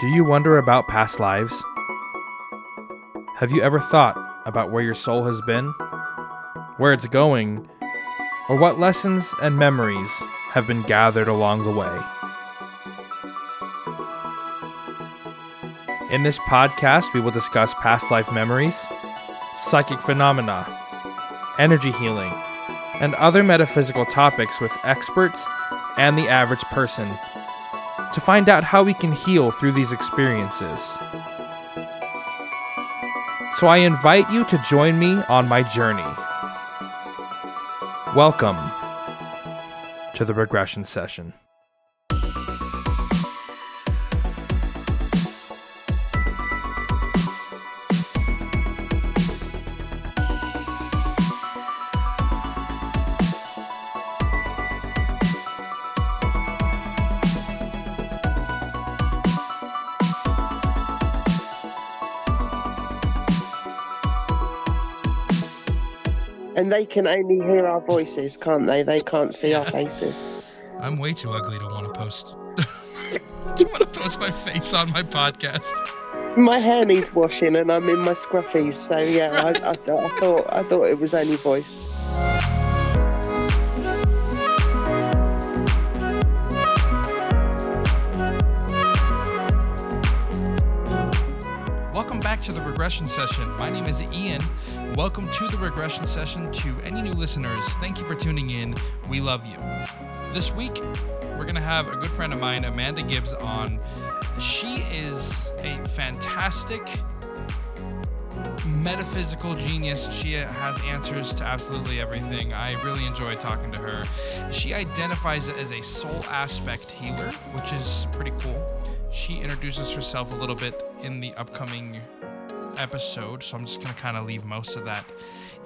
Do you wonder about past lives? Have you ever thought about where your soul has been, where it's going, or what lessons and memories have been gathered along the way? In this podcast, we will discuss past life memories, psychic phenomena, energy healing, and other metaphysical topics with experts and the average person to find out how we can heal through these experiences. So I invite you to join me on my journey. Welcome to the Regression Session. And they can only hear our voices, can't they? They can't see our faces. I'm way too ugly to want to post my face on my podcast. My hair needs washing, and I'm in my scruffies. So yeah, Right. I thought it was only voice. Welcome back to the Regression Session. My name is Ian. Welcome to the Regression Session. To any new listeners, thank you for tuning in. We love you. This week, we're going to have a good friend of mine, Amanda Gibbs, on. She is a fantastic metaphysical genius. She has answers to absolutely everything. I really enjoy talking to her. She identifies as a soul aspect healer, which is pretty cool. She introduces herself a little bit in the upcoming episode, so I'm just going to kind of leave most of that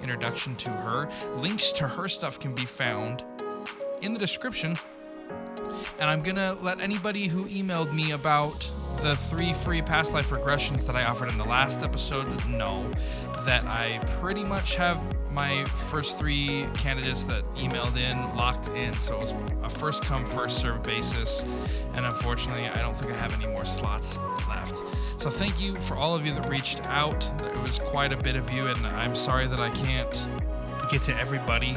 introduction to her. Links to her stuff can be found in the description, and I'm going to let anybody who emailed me about the 3 free past life regressions that I offered in the last episode know that I pretty much have my first 3 candidates that emailed in locked in, so it was a first come first served basis, and unfortunately I don't think I have any more slots left. So thank you for all of you that reached out. It was quite a bit of you, and I'm sorry that I can't get to everybody.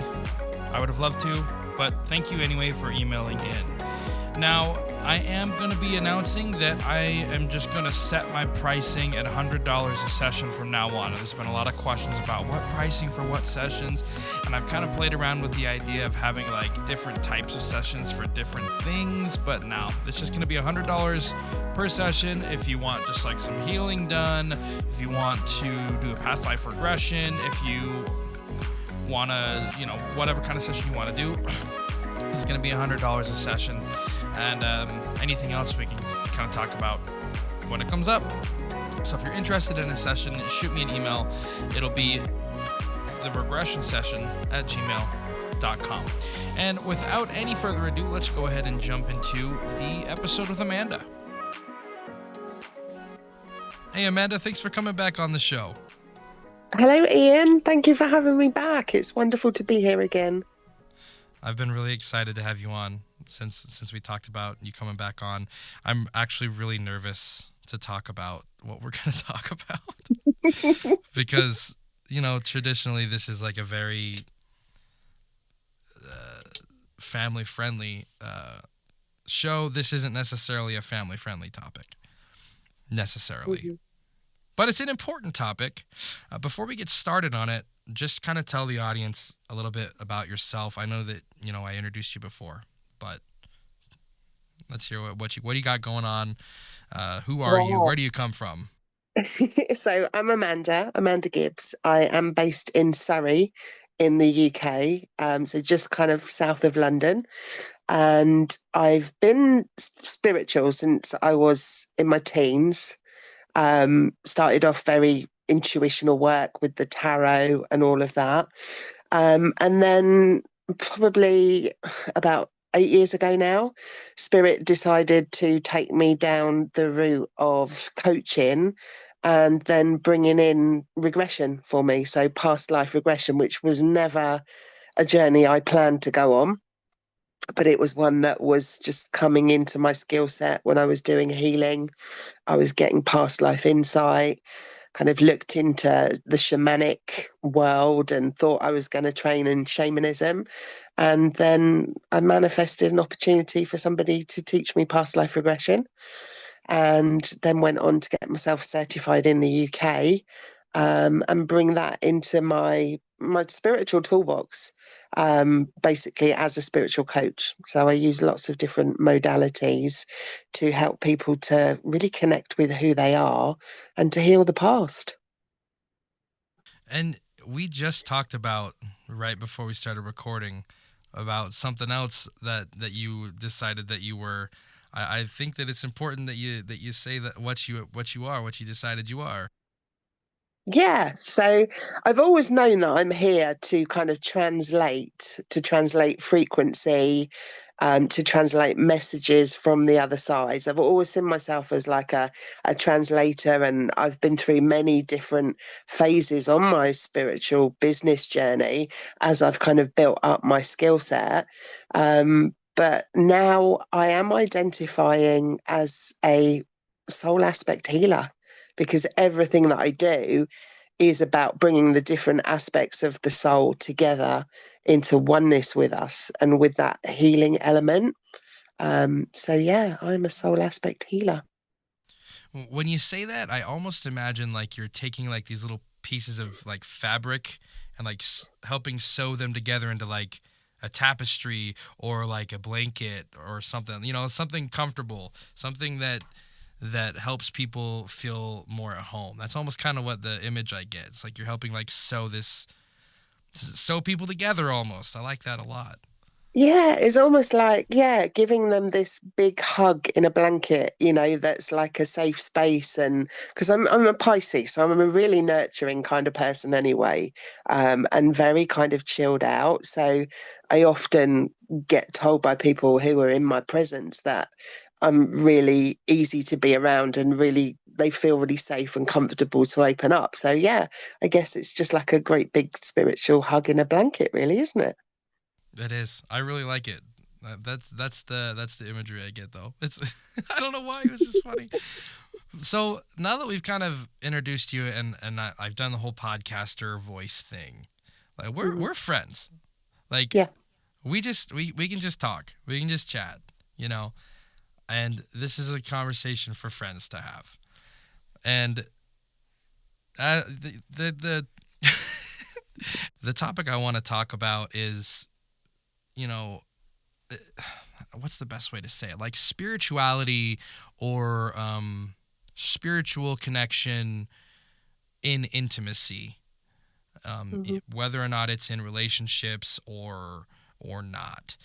I would have loved to, but thank you anyway for emailing in. Now, I am going to be announcing that I am just going to set my pricing at $100 a session from now on. There's been a lot of questions about what pricing for what sessions, and I've kind of played around with the idea of having like different types of sessions for different things, but now it's just going to be $100 per session if you want just like some healing done, if you want to do a past life regression, if you want to, whatever kind of session you want to do. This is going to be $100 a session, and anything else we can kind of talk about when it comes up. So if you're interested in a session, shoot me an email. It'll be theregressionsession@gmail.com. And without any further ado, let's go ahead and jump into the episode with Amanda. Hey, Amanda, thanks for coming back on the show. Hello, Ian. Thank you for having me back. It's wonderful to be here again. I've been really excited to have you on since we talked about you coming back on. I'm actually really nervous to talk about what we're going to talk about because, traditionally this is like a very family-friendly show. This isn't necessarily a family-friendly topic, necessarily. Mm-hmm. But it's an important topic. Before we get started on it, just kind of tell the audience a little bit about yourself. I know that, I introduced you before, but let's hear what you got going on. Who are you? Where do you come from? So I'm Amanda Gibbs. I am based in Surrey in the UK, so just kind of south of London. And I've been spiritual since I was in my teens. Started off very intuitional work with the tarot and all of that. And then probably about 8 years ago now, Spirit decided to take me down the route of coaching and then bringing in regression for me. So past life regression, which was never a journey I planned to go on. but it was one that was just coming into my skill set when I was doing healing. I was getting past life insight, kind of looked into the shamanic world and thought I was going to train in shamanism. And then I manifested an opportunity for somebody to teach me past life regression, and then went on to get myself certified in the UK, and bring that into my spiritual toolbox, basically as a spiritual coach. So I use lots of different modalities to help people to really connect with who they are and to heal the past. And we just talked about right before we started recording about something else that you decided that you were. I think that it's important that you say that what you are, what you decided you are. Yeah, so I've always known that I'm here to kind of to translate frequency, to translate messages from the other side. So I've always seen myself as like a translator, and I've been through many different phases on my spiritual business journey as I've kind of built up my skill set. But now I am identifying as a soul aspect healer, because everything that I do is about bringing the different aspects of the soul together into oneness with us and with that healing element. So yeah, I'm a soul aspect healer. When you say that, I almost imagine like you're taking like these little pieces of like fabric and like helping sew them together into like a tapestry or like a blanket or something, something comfortable, something that helps people feel more at home. That's almost kind of what the image I get. It's like you're helping like sew people together almost. I like that a lot. Yeah, it's almost like, yeah, giving them this big hug in a blanket, that's like a safe space. And because I'm a Pisces, so I'm a really nurturing kind of person anyway, and very kind of chilled out. So I often get told by people who are in my presence that I'm really easy to be around, and really they feel really safe and comfortable to open up. So yeah, I guess it's just like a great big spiritual hug in a blanket, really, isn't it? It is. I really like it. That's the imagery I get though. It's I don't know why, it was just funny. So now that we've kind of introduced you and I've done the whole podcaster voice thing, like we're friends. Like Yeah. we can just talk. We can just chat. You know, and this is a conversation for friends to have. And the the topic I want to talk about is, you know, what's the best way to say it? Like spirituality or spiritual connection in intimacy, Hmm. whether or not it's in relationships or not.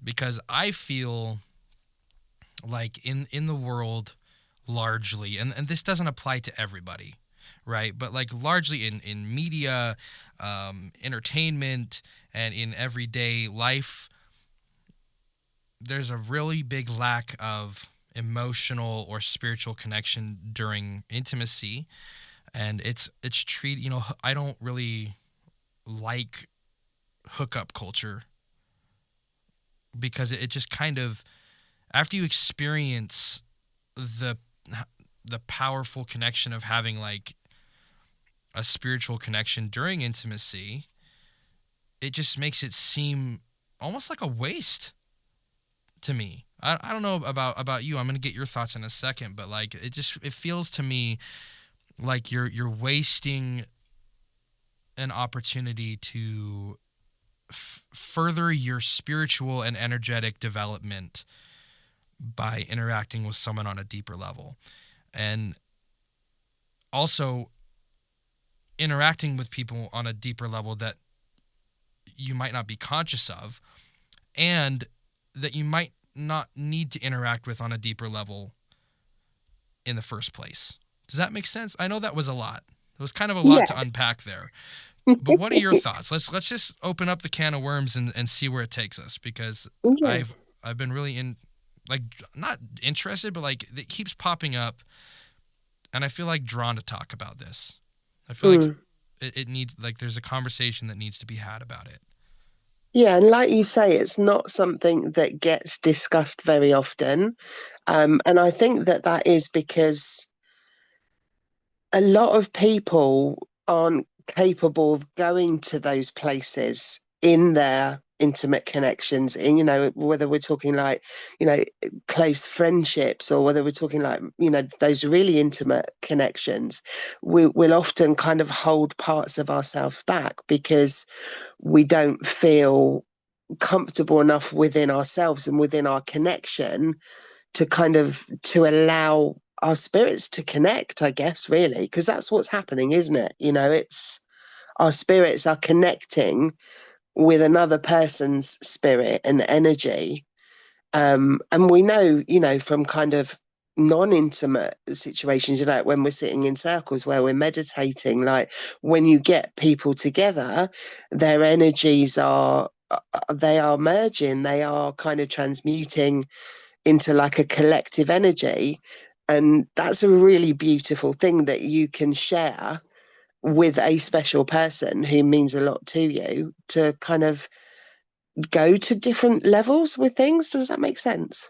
Because I feel like in the world largely, and this doesn't apply to everybody, right? But like largely in media, entertainment, and in everyday life, there's a really big lack of emotional or spiritual connection during intimacy, and it's treated. I don't really like hookup culture because it just kind of, after you experience the powerful connection of having like a spiritual connection during intimacy, it just makes it seem almost like a waste to me. I don't know about you. I'm gonna get your thoughts in a second, but like it feels to me like you're wasting an opportunity to further your spiritual and energetic development by interacting with someone on a deeper level, and also interacting with people on a deeper level that you might not be conscious of, and that you might not need to interact with on a deeper level in the first place. Does that make sense? I know that was a lot. It was kind of a lot Yeah. to unpack there. But what are your thoughts? Let's just open up the can of worms and see where it takes us, because Yeah. I've been really like not interested, but like it keeps popping up, and I feel like drawn to talk about this. I feel like Mm. it needs, like there's a conversation that needs to be had about it. Yeah, and like you say, it's not something that gets discussed very often. And I think that that is because a lot of people aren't capable of going to those places in their intimate connections, in, whether we're talking like, you know, close friendships, or whether we're talking like, those really intimate connections. We'll often kind of hold parts of ourselves back because we don't feel comfortable enough within ourselves and within our connection to kind of to allow our spirits to connect, I guess, really, because that's what's happening, isn't it? It's our spirits are connecting with another person's spirit and energy. And we know, from kind of non-intimate situations, like when we're sitting in circles where we're meditating, like when you get people together, their energies are they are merging, they are kind of transmuting into like a collective energy. And that's a really beautiful thing that you can share with a special person who means a lot to you, to kind of go to different levels with things. Does that make sense?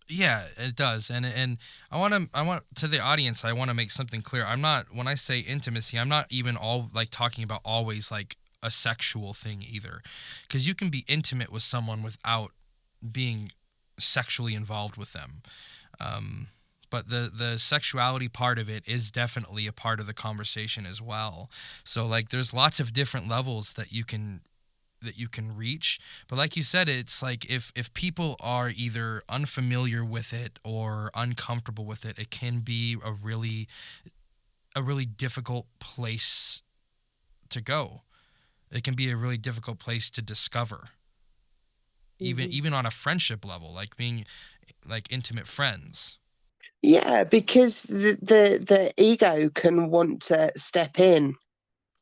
Yeah, it does. And I want to the audience, I want to make something clear. I'm not, when I say intimacy, I'm not even all like talking about always like a sexual thing either. Cuz you can be intimate with someone without being sexually involved with them. Um but the sexuality part of it is definitely a part of the conversation as well. So like there's lots of different levels that you can reach. But like you said, it's like if people are either unfamiliar with it or uncomfortable with it, it can be a really difficult place to go. It can be a really difficult place to discover. Even Mhm. even on a friendship level, like being like intimate friends. Yeah, because the ego can want to step in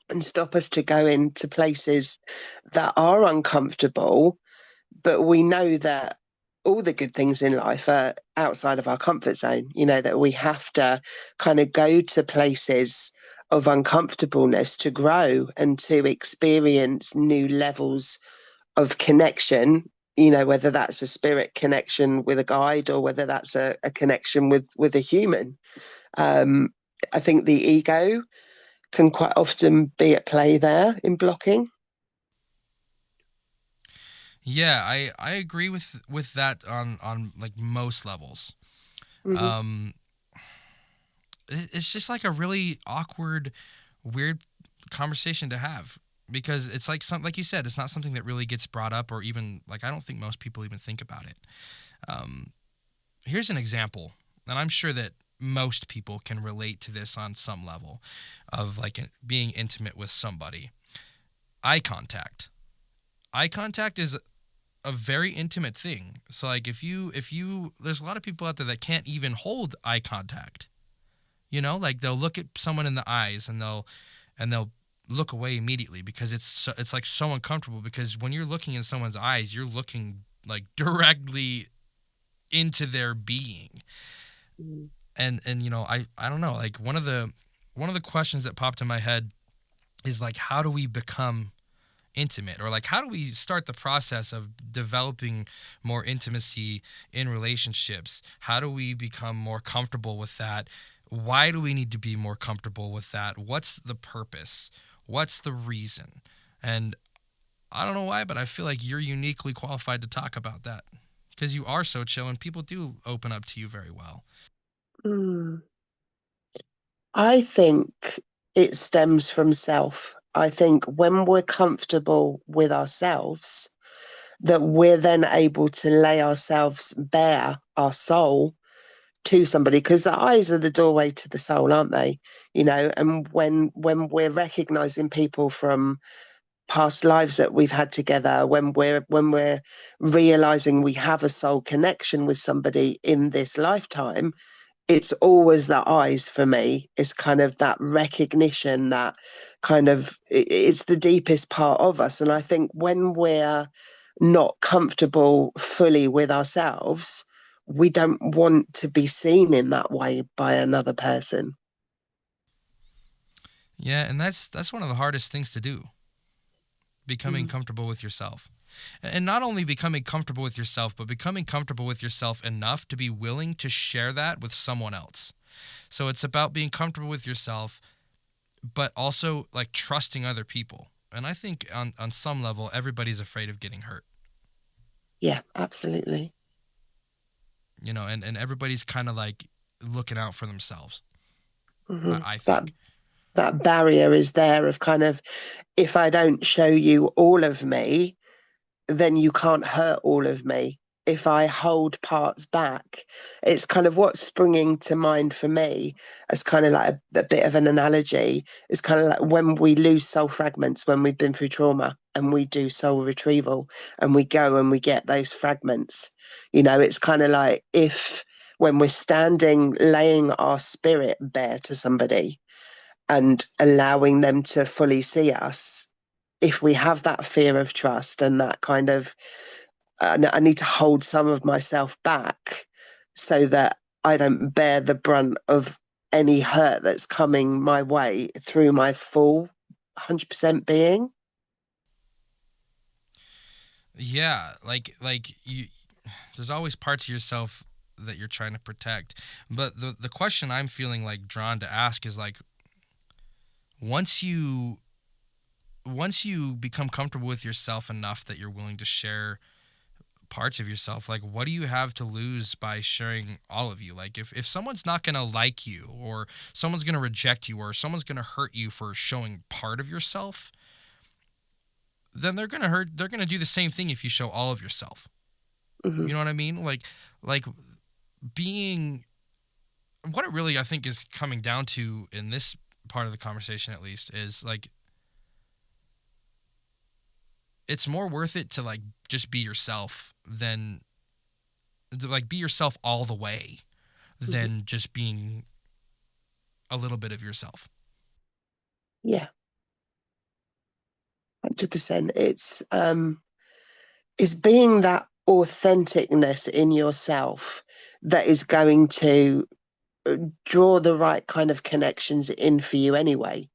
and stop us to go into places that are uncomfortable. But we know that all the good things in life are outside of our comfort zone, that we have to kind of go to places of uncomfortableness to grow and to experience new levels of connection, whether that's a spirit connection with a guide or whether that's a connection with a human. um, I think the ego can quite often be at play there in blocking. Yeah, I agree with that on like most levels. Hmm. Um it's just like a really awkward, weird conversation to have because it's like some, like you said, it's not something that really gets brought up, or even like I don't think most people even think about it. Um, Here's an example, and I'm sure that most people can relate to this on some level of like being intimate with somebody. Eye contact. Eye contact is a very intimate thing. So like if you there's a lot of people out there that can't even hold eye contact. Like they'll look at someone in the eyes and they'll look away immediately because it's like so uncomfortable, because when you're looking in someone's eyes, you're looking like directly into their being. Mm. And I don't know, like one of the questions that popped in my head is like, how do we become intimate, or like how do we start the process of developing more intimacy in relationships? How do we become more comfortable with that? Why do we need to be more comfortable with that? What's the purpose? What's the reason? And I don't know why, but I feel like you're uniquely qualified to talk about that because you are so chill and people do open up to you very well. Mm. I think it stems from self. I think when we're comfortable with ourselves, that we're then able to lay ourselves bare, our soul, to somebody, because the eyes are the doorway to the soul, aren't they? And when we're recognizing people from past lives that we've had together, when we're realizing we have a soul connection with somebody in this lifetime, it's always the eyes for me. It's kind of that recognition, that kind of it's the deepest part of us. And I think when we're not comfortable fully with ourselves, we don't want to be seen in that way by another person. Yeah, and that's one of the hardest things to do, becoming comfortable with yourself. And not only becoming comfortable with yourself, but becoming comfortable with yourself enough to be willing to share that with someone else. So it's about being comfortable with yourself, but also like trusting other people. And I think on some level, everybody's afraid of getting hurt. Yeah, absolutely. And everybody's kind of like looking out for themselves. Hmm. I That think. that barrier is there of kind of, if I don't show you all of me, then you can't hurt all of me. If I hold parts back, it's kind of what's springing to mind for me as kind of like a bit of an analogy. It's kind of like when we lose soul fragments when we've been through trauma and we do soul retrieval and we go and we get those fragments. It's kind of like if when we're standing, laying our spirit bare to somebody and allowing them to fully see us, if we have that fear of trust and that kind of, I need to hold some of myself back so that I don't bear the brunt of any hurt that's coming my way through my full 100% being. Yeah, like you there's always parts of yourself that you're trying to protect. But the question I'm feeling like drawn to ask is like once you become comfortable with yourself enough that you're willing to share parts of yourself, like what do you have to lose by sharing all of you? Like if someone's not going to like you, or someone's going to reject you, or someone's going to hurt you for showing part of yourself, then they're going to do the same thing if you show all of yourself. Mm-hmm. You know what I mean? Like being what it really I think is coming down to in this part of the conversation at least is like it's more worth it to like just be yourself than to like be yourself all the way than just being a little bit of yourself. Yeah, 100%. It's being that authenticness in yourself that is going to draw the right kind of connections in for you anyway.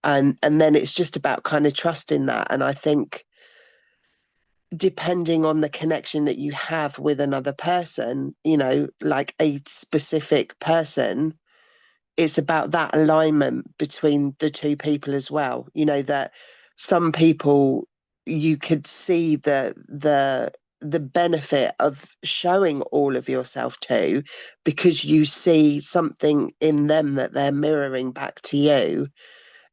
And then it's just about kind of trusting that. And I think depending on the connection that you have with another person, like a specific person, it's about that alignment between the two people as well. That some people you could see the benefit of showing all of yourself to because you see something in them that they're mirroring back to you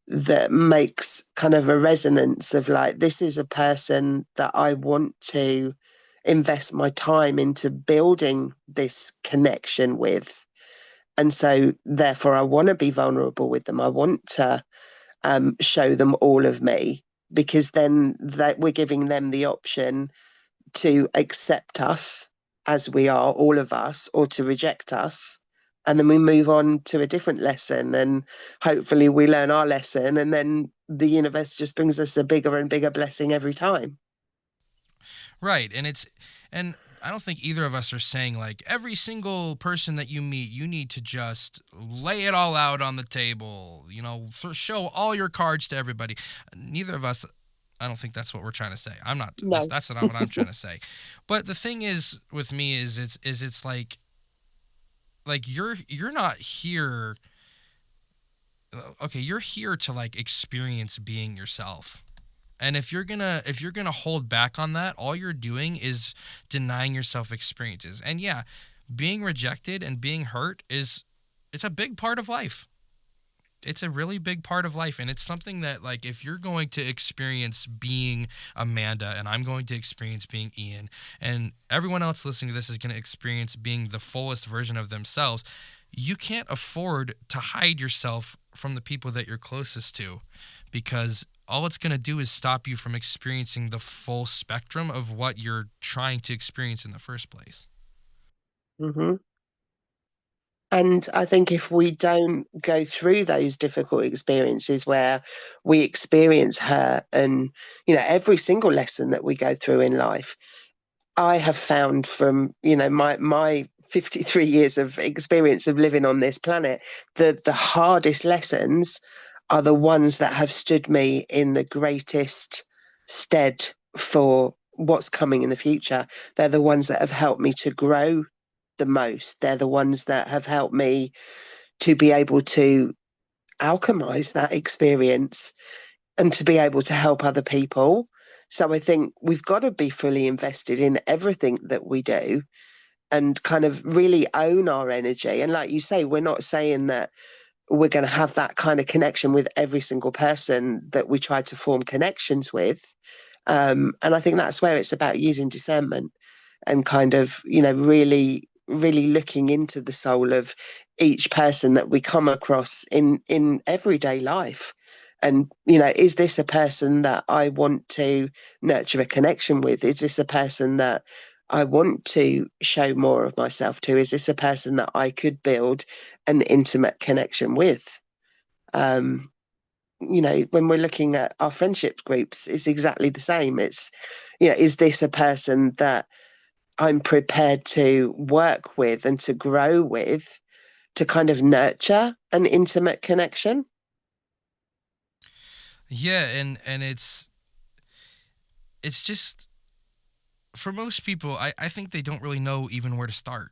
that makes kind of a resonance of like, this is a person that I want to invest my time into building this connection with. And so therefore I want to be vulnerable with them. I want to show them all of me, because then that we're giving them the option to accept us as we are, all of us, or to reject us. And then we move on to a different lesson, and hopefully we learn our lesson, and then the universe just brings us a bigger and bigger blessing every time. Right. And I don't think either of us are saying like every single person that you meet, you need to just lay it all out on the table, show all your cards to everybody. Neither of us, I don't think that's what we're trying to say. I'm not, No. that's not what I'm trying to say. But the thing is with me is it's like you're not here. Okay. You're here to like experience being yourself. And if you're gonna hold back on that, all you're doing is denying yourself experiences. And yeah, being rejected and being hurt it's a big part of life. It's a really big part of life, and it's something that like if you're going to experience being Amanda and I'm going to experience being Ian and everyone else listening to this is going to experience being the fullest version of themselves, you can't afford to hide yourself from the people that you're closest to, because all it's going to do is stop you from experiencing the full spectrum of what you're trying to experience in the first place. Mm-hmm. And I think if we don't go through those difficult experiences where we experience hurt, and every single lesson that we go through in life, I have found from my 53 years of experience of living on this planet, the hardest lessons are the ones that have stood me in the greatest stead for what's coming in the future. They're the ones that have helped me to grow the most. They're the ones that have helped me to be able to alchemize that experience and to be able to help other people. So I think we've got to be fully invested in everything that we do and kind of really own our energy. And like you say, we're not saying that we're going to have that kind of connection with every single person that we try to form connections with. And I think that's where it's about using discernment and kind of, really, really looking into the soul of each person that we come across in everyday life. And, is this a person that I want to nurture a connection with? Is this a person that I want to show more of myself to? Is this a person that I could build an intimate connection with? Um, when we're looking at our friendship groups, it's exactly the same. It's, is this a person that I'm prepared to work with and to grow with to kind of nurture an intimate connection? Yeah, and it's just, for most people, I think they don't really know even where to start.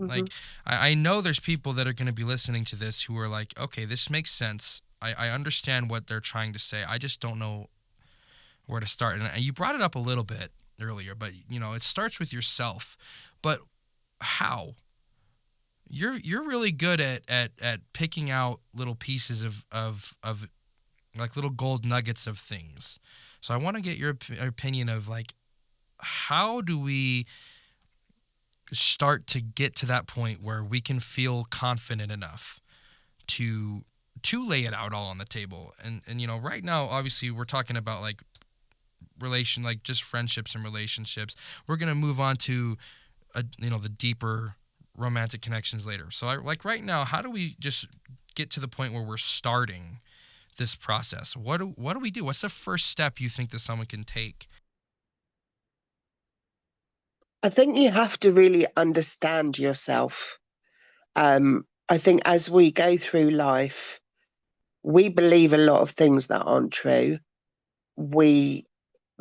Mm-hmm. Like, I know there's people that are going to be listening to this who are like, okay, this makes sense. I understand what they're trying to say. I just don't know where to start. And you brought it up a little bit earlier, but it starts with yourself. But how? You're really good at picking out little pieces of like little gold nuggets of things. So I want to get your opinion of, like, how do we start to get to that point where we can feel confident enough to lay it out all on the table. And right now, obviously, we're talking about like like just friendships and relationships. We're going to move on to the deeper romantic connections later. So like right now, how do we just get to the point where we're starting this process? What do we do? What's the first step you think that someone can take? I think you have to really understand yourself. I think as we go through life, we believe a lot of things that aren't true. We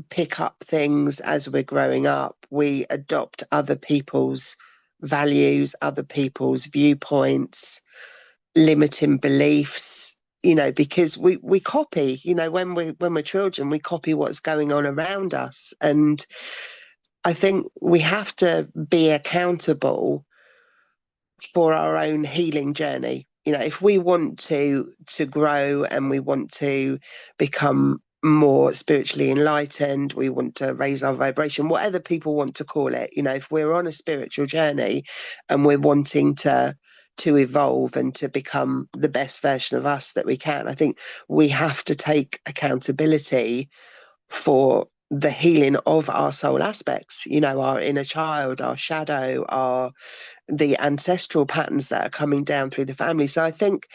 pick up things as we're growing up. We adopt other people's values, other people's viewpoints, limiting beliefs. Because we copy. When we're children, we copy what's going on around us, and I think we have to be accountable for our own healing journey. If we want to grow and we want to become more spiritually enlightened, we want to raise our vibration, whatever people want to call it. If we're on a spiritual journey and we're wanting to evolve and to become the best version of us that we can, I think we have to take accountability for the healing of our soul aspects, our inner child, our shadow, the ancestral patterns that are coming down through the family. So I think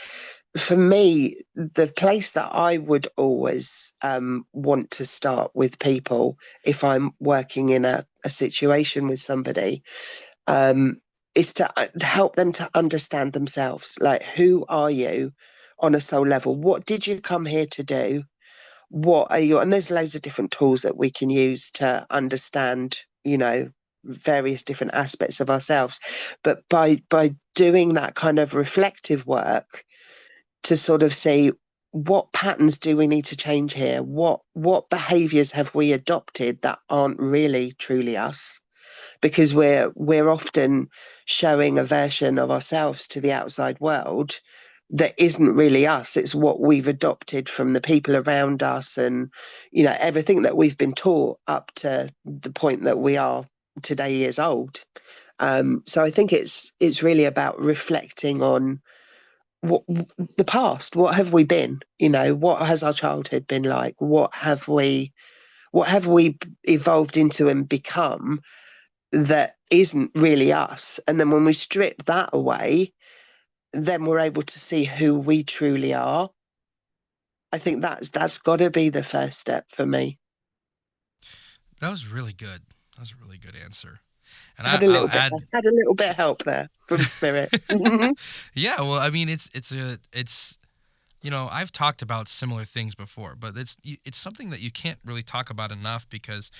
for me, the place that I would always want to start with people if I'm working in a situation with somebody um, is to help them to understand themselves. Like, who are you on a soul level? What did you come here to do? What are you? And there's loads of different tools that we can use to understand, various different aspects of ourselves. But by doing that kind of reflective work to sort of see what patterns do we need to change here? What behaviors have we adopted that aren't really truly us? Because we're often showing a version of ourselves to the outside world that isn't really us. It's what we've adopted from the people around us, and everything that we've been taught up to the point that we are today years old. So I think it's really about reflecting on what the past. What have we been? What has our childhood been like? What have we evolved into and become that isn't really us? And then when we strip that away, then we're able to see who we truly are. I think that's got to be the first step for me. That was really good. That was a really good answer. And Had a I'll little bit, add. had a little bit of help there from spirit. Yeah, well, I mean, it's I've talked about similar things before, but it's something that you can't really talk about enough, because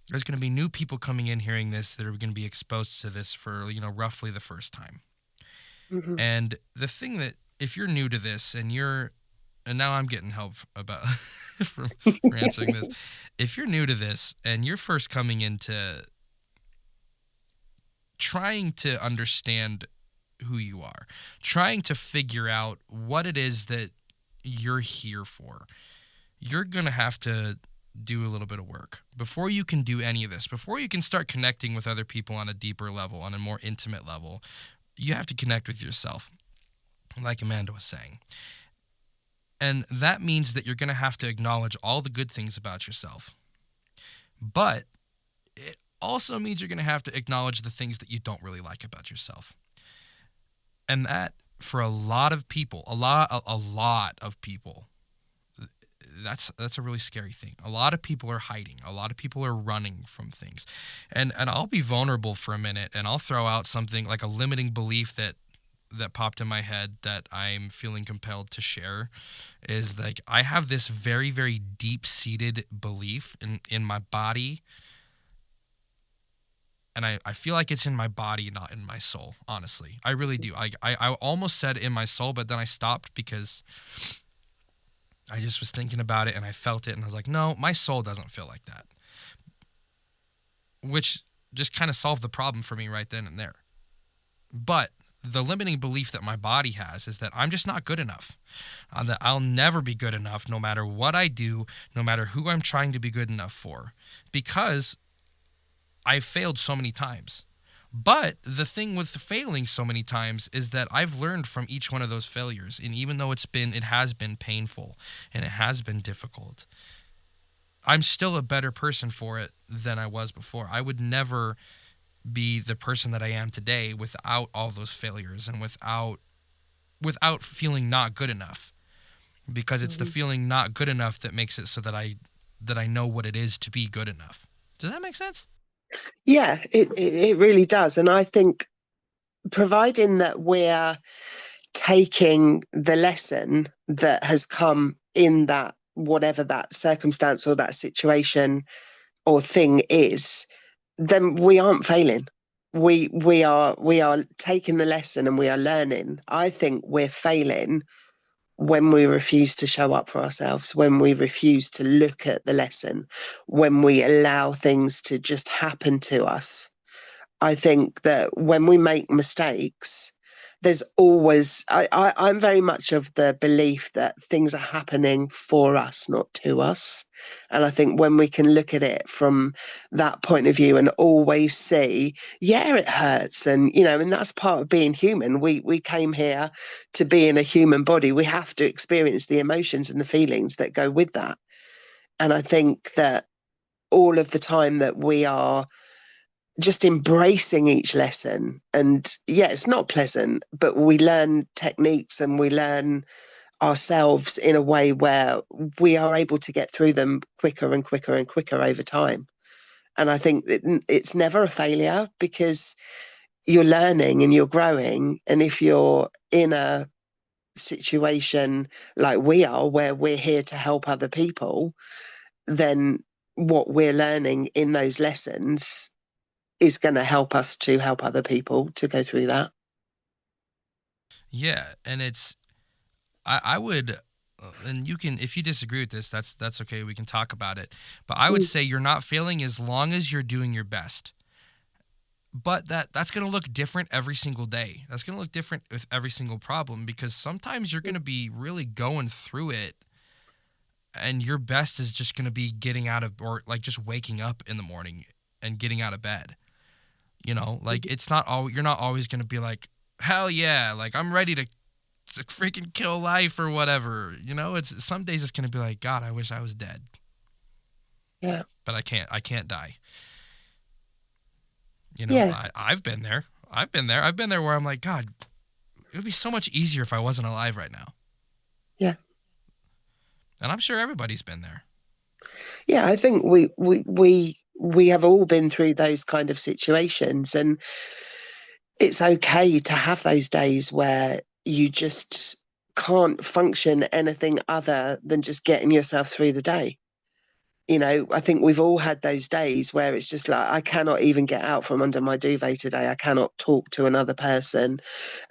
there's going to be new people coming in hearing this that are going to be exposed to this for, roughly the first time. Hmm. And the thing that, if you're new to this and now I'm getting help about for answering this. If you're new to this and you're first coming into trying to understand who you are, trying to figure out what it is that you're here for, you're going to have to do a little bit of work before you can do any of this. Before you can start connecting with other people on a deeper level, on a more intimate level, you have to connect with yourself, like Amanda was saying. And that means that you're going to have to acknowledge all the good things about yourself. But it also means you're going to have to acknowledge the things that you don't really like about yourself. And that, for a lot of people, a lot of people, that's a really scary thing. A lot of people are hiding. A lot of people are running from things. And I'll be vulnerable for a minute, and I'll throw out something like a limiting belief that popped in my head that I'm feeling compelled to share. Is like, I have this very, very deep-seated belief in my body, and I feel like it's in my body, not in my soul, honestly. I really do. I almost said in my soul, but then I stopped because I just was thinking about it and I felt it, and I was like, no, my soul doesn't feel like that. Which just kind of solved the problem for me right then and there. But the limiting belief that my body has is that I'm just not good enough. That I'll never be good enough no matter what I do, no matter who I'm trying to be good enough for, because I've failed so many times. But the thing with failing so many times is that I've learned from each one of those failures. And even though it has been painful and it has been difficult, I'm still a better person for it than I was before. I would never be the person that I am today without all those failures and without feeling not good enough. Because it's the feeling not good enough that makes it so that I know what it is to be good enough. Does that make sense? Yeah, it really does. And I think providing that we're taking the lesson that has come in that, whatever that circumstance or that situation or thing is, then we aren't failing. We are taking the lesson and we are learning. I think we're failing when we refuse to show up for ourselves, when we refuse to look at the lesson, when we allow things to just happen to us. I think that when we make mistakes, there's always, I'm very much of the belief that things are happening for us, not to us. And I think when we can look at it from that point of view and always see, yeah, it hurts. And, and that's part of being human. We came here to be in a human body. We have to experience the emotions and the feelings that go with that. And I think that all of the time that we are just embracing each lesson, and yeah, it's not pleasant, but we learn techniques and we learn ourselves in a way where we are able to get through them quicker and quicker and quicker over time. And I think it's never a failure, because you're learning and you're growing. And if you're in a situation like we are, where we're here to help other people, then what we're learning in those lessons is going to help us to help other people to go through that. Yeah, and I would, and you can, if you disagree with this, that's okay. We can talk about it. But I would say you're not failing as long as you're doing your best. But that's going to look different every single day. That's going to look different with every single problem, because sometimes you're going to be really going through it, and your best is just going to be getting out of, or like just waking up in the morning and getting out of bed. Like it's not all, you're not always going to be like, hell yeah, like I'm ready to freaking kill life or whatever. It's some days it's going to be like, God, I wish I was dead. Yeah. But I can't die. Yeah. I've been there. I've been there where I'm like, God, it would be so much easier if I wasn't alive right now. Yeah. And I'm sure everybody's been there. Yeah, I think we have all been through those kind of situations, and it's okay to have those days where you just can't function anything other than just getting yourself through the day. I think we've all had those days where it's just like, I cannot even get out from under my duvet today. I cannot talk to another person.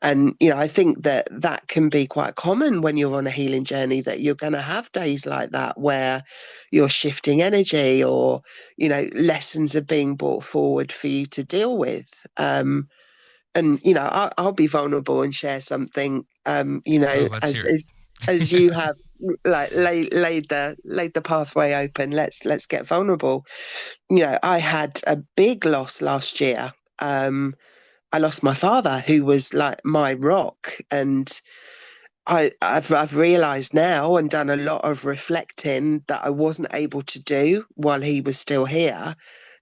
And, I think that can be quite common when you're on a healing journey, that you're going to have days like that where you're shifting energy, or, lessons are being brought forward for you to deal with. And, I'll be vulnerable and share something, Oh, let's as, hear it. as you have, like, laid the pathway open. Let's get vulnerable. I had a big loss last year. I lost my father, who was like my rock, and I've realised now and done a lot of reflecting that I wasn't able to do while he was still here.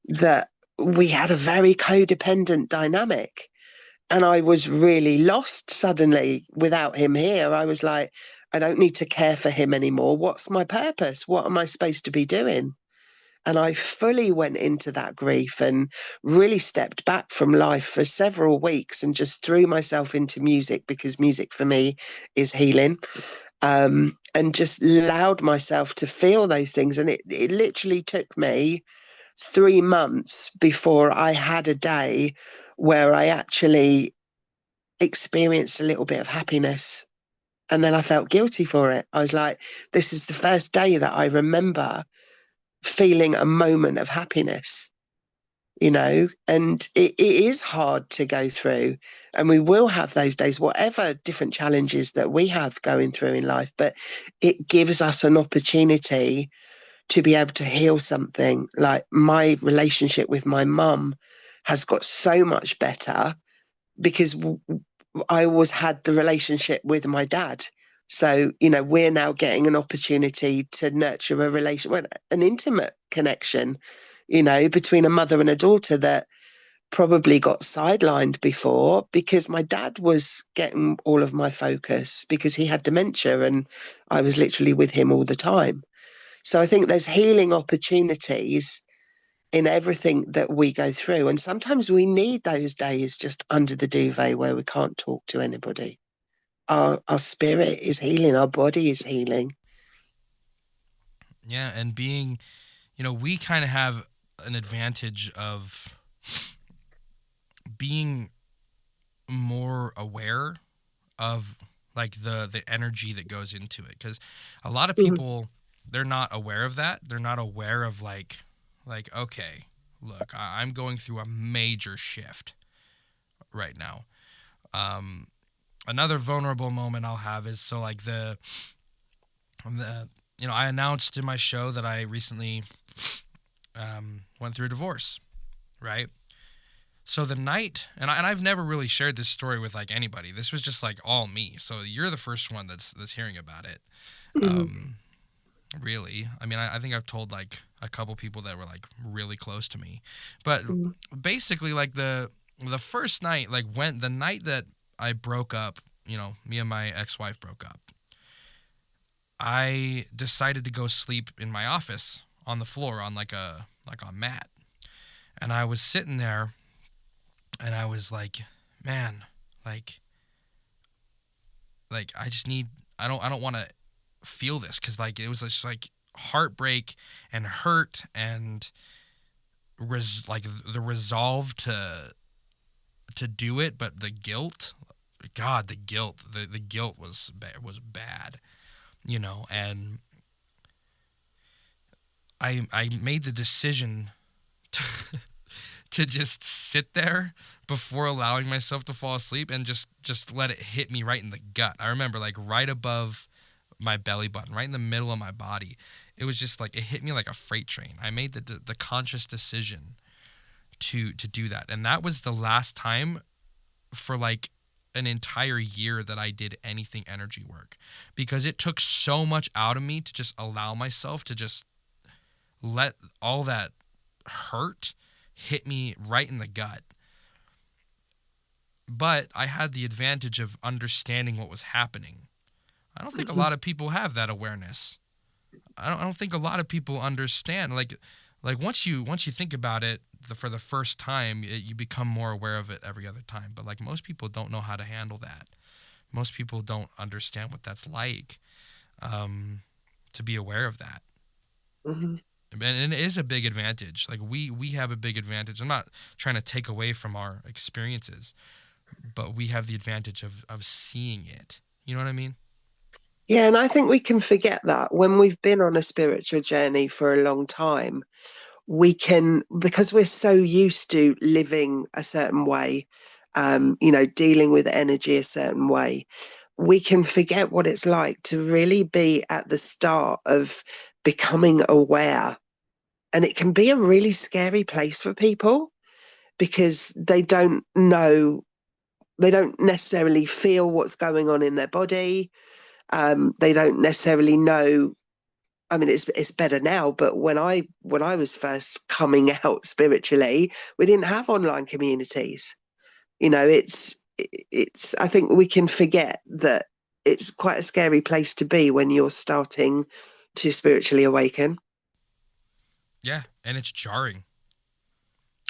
That we had a very codependent dynamic, and I was really lost suddenly without him here. I was like, I don't need to care for him anymore. What's my purpose? What am I supposed to be doing? And I fully went into that grief and really stepped back from life for several weeks and just threw myself into music, because music for me is healing. And just allowed myself to feel those things. And it literally took me 3 months before I had a day where I actually experienced a little bit of happiness. And then I felt guilty for it. I was like, this is the first day that I remember feeling a moment of happiness, and it is hard to go through. And we will have those days, whatever different challenges that we have going through in life, but it gives us an opportunity to be able to heal something. Like, my relationship with my mum has got so much better because I always had the relationship with my dad. So, we're now getting an opportunity to nurture a relation, well, an intimate connection, between a mother and a daughter, that probably got sidelined before because my dad was getting all of my focus because he had dementia and I was literally with him all the time. So I think there's healing opportunities in everything that we go through. And sometimes we need those days just under the duvet where we can't talk to anybody. Our spirit is healing, our body is healing. Yeah, and being, we kind of have an advantage of being more aware of like the energy that goes into it, because a lot of people, they're not aware of that. They're not aware of like okay, look, I'm going through a major shift right now. Another vulnerable moment I'll have is, so like the I announced in my show that I recently went through a divorce, right? So the night, and I've never really shared this story with like anybody. This was just like all me. So you're the first one that's hearing about it. Really, I mean, I think I've told like a couple people that were like really close to me, but basically like the first night, like when the night that I broke up, me and my ex-wife broke up, I decided to go sleep in my office on the floor on like a mat, and I was sitting there, and I was like, man, like I just need, I don't want to feel this, because like it was just like heartbreak and hurt and like the resolve to do it, but the guilt, God, the guilt was bad, and I made the decision to just sit there before allowing myself to fall asleep and just let it hit me right in the gut. I remember like right above my belly button, right in the middle of my body. It was just like, it hit me like a freight train. I made the conscious decision to do that. And that was the last time for like an entire year that I did anything energy work, because it took so much out of me to just allow myself to just let all that hurt hit me right in the gut. But I had the advantage of understanding what was happening. I don't think a lot of people have that awareness. I don't think a lot of people understand. Like once you think about it for the first time, you become more aware of it every other time. But like most people don't know how to handle that. Most people don't understand what that's like, to be aware of that. Hmm. And it is a big advantage. Like we have a big advantage. I'm not trying to take away from our experiences, but we have the advantage of seeing it. You know what I mean? Yeah, and I think we can forget that when we've been on a spiritual journey for a long time, we can, because we're so used to living a certain way, dealing with energy a certain way, we can forget what it's like to really be at the start of becoming aware. And it can be a really scary place for people because they don't know, they don't necessarily feel what's going on in their body. They don't necessarily know. I mean, it's better now, but when I was first coming out spiritually, we didn't have online communities. It's I think we can forget that it's quite a scary place to be when you're starting to spiritually awaken. Yeah, and it's jarring.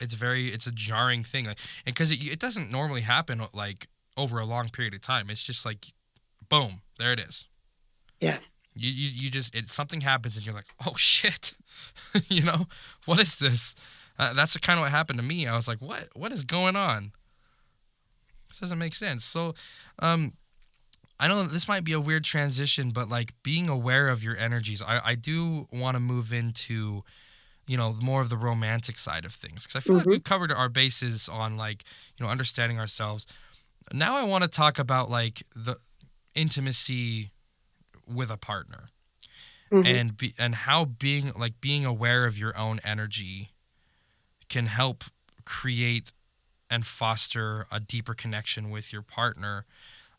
It's a jarring thing, like, and because it doesn't normally happen like over a long period of time. It's just like, boom, there it is. Yeah. You just something happens and you're like, oh shit, you know, what is this? That's kind of what happened to me. I was like, what is going on? This doesn't make sense. So, I know this might be a weird transition, but like being aware of your energies, I do want to move into, more of the romantic side of things, because I feel like Hmm. we've covered our bases on, like, understanding ourselves. Now I want to talk about like the intimacy with a partner, Hmm. and how being aware of your own energy can help create and foster a deeper connection with your partner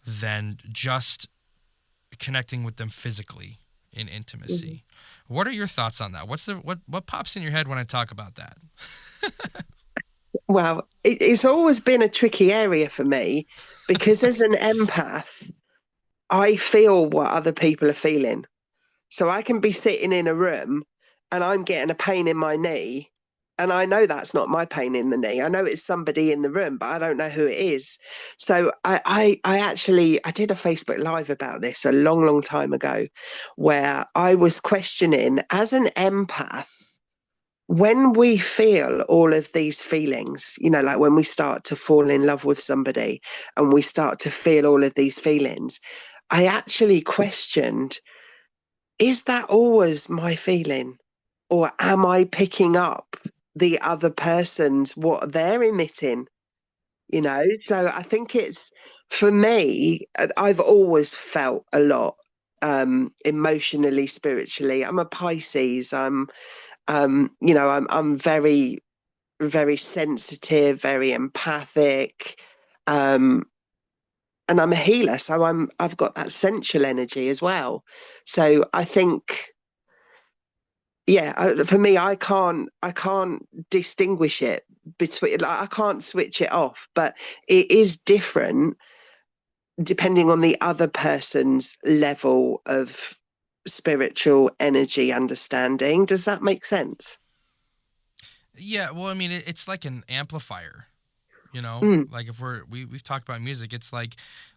than just connecting with them physically in Hmm. intimacy. What are your thoughts on that? What pops in your head when I talk about that? Well, it's always been a tricky area for me because as an empath, I feel what other people are feeling. So I can be sitting in a room and I'm getting a pain in my knee. And I know that's not my pain in the knee. I know it's somebody in the room, but I don't know who it is. So I actually I did a Facebook Live about this a long, long time ago, where I was questioning as an empath, when we feel all of these feelings, like when we start to fall in love with somebody and we start to feel all of these feelings, I actually questioned, is that always my feeling? Or am I picking up the other person's what they're emitting? So I think it's, for me, I've always felt a lot, emotionally, spiritually. I'm a Pisces. I'm very, very sensitive, very empathic. Um, and I'm a healer, so I've got that sensual energy as well. So I think, yeah, for me, I can't distinguish it between, like, I can't switch it off, but it is different depending on the other person's level of spiritual energy understanding. Does that make sense? Yeah, well, I mean, it's like an amplifier. Mm, Like if we've talked about music, it's like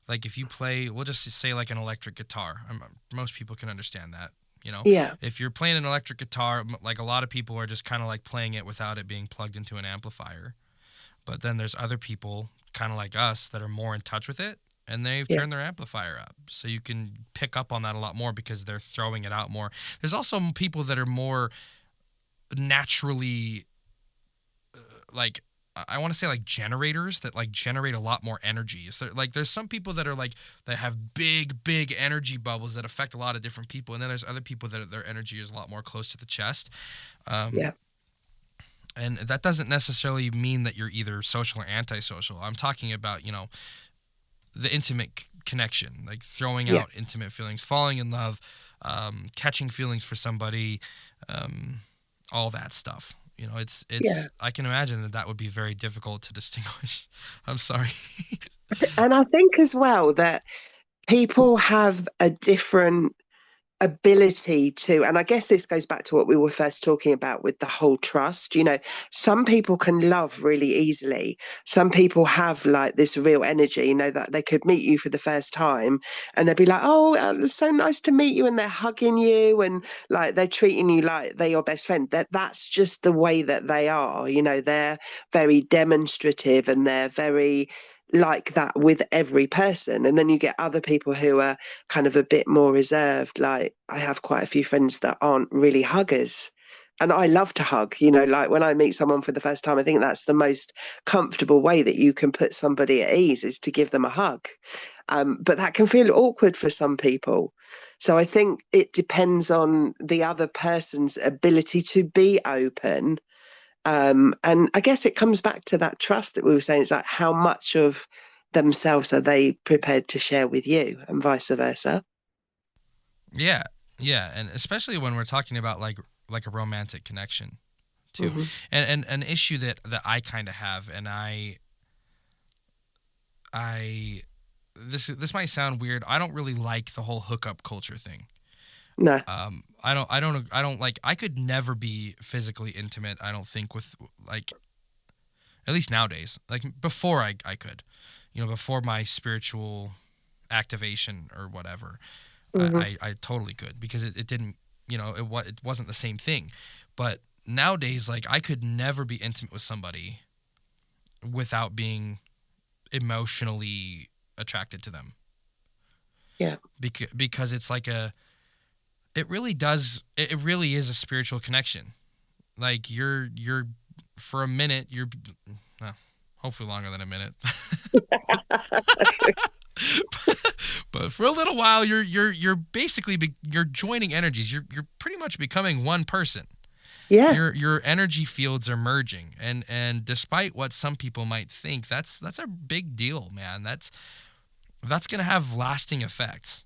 if you play, we'll just say like an electric guitar. Most people can understand that. yeah, If you're playing an electric guitar, like a lot of people are just kind of like playing it without it being plugged into an amplifier. But then there's other people, kind of like us, that are more in touch with it, and they've yeah, turned their amplifier up. So you can pick up on that a lot more because they're throwing it out more. There's also people that are more naturally, like, I want to say like generators that like generate a lot more energy. So like there's some people that are like that have big energy bubbles that affect a lot of different people, and then there's other people that their energy is a lot more close to the chest. Um, yeah, and that doesn't necessarily mean that you're either social or antisocial. I'm talking about, the intimate connection, like throwing yeah, out intimate feelings, falling in love, catching feelings for somebody, um, all that stuff. yeah. I can imagine that would be very difficult to distinguish. I'm sorry. And I think as well that people have a different ability to, and I guess this goes back to what we were first talking about with the whole trust. Some people can love really easily. Some people have like this real energy, that they could meet you for the first time and they'd be like, oh, it's so nice to meet you, and they're hugging you and like they're treating you like they're your best friend. That's just the way that they are. They're very demonstrative and they're very like that with every person. And then you get other people who are kind of a bit more reserved. Like I have quite a few friends that aren't really huggers. And I love to hug, like when I meet someone for the first time, I think that's the most comfortable way that you can put somebody at ease is to give them a hug. But that can feel awkward for some people. So I think it depends on the other person's ability to be open, and I guess it comes back to that trust that we were saying. It's like how much of themselves are they prepared to share with you, and vice versa. Yeah, yeah, and especially when we're talking about like a romantic connection too, Hmm. and an issue that I kind of have, and I this might sound weird. I don't really like the whole hookup culture thing. No. I don't like. I could never be physically intimate. I don't think with like at least nowadays. Like before, I could, before my spiritual activation or whatever. Hmm. I totally could because it didn't, it wasn't the same thing. But nowadays, like I could never be intimate with somebody without being emotionally attracted to them. Yeah. Because it's like it really does, it really is a spiritual connection. Like you're for a minute, well, hopefully longer than a minute. But for a little while, you're basically you're joining energies. You're pretty much becoming one person. Yeah. Your energy fields are merging, and despite what some people might think, that's a big deal, man. That's gonna have lasting effects.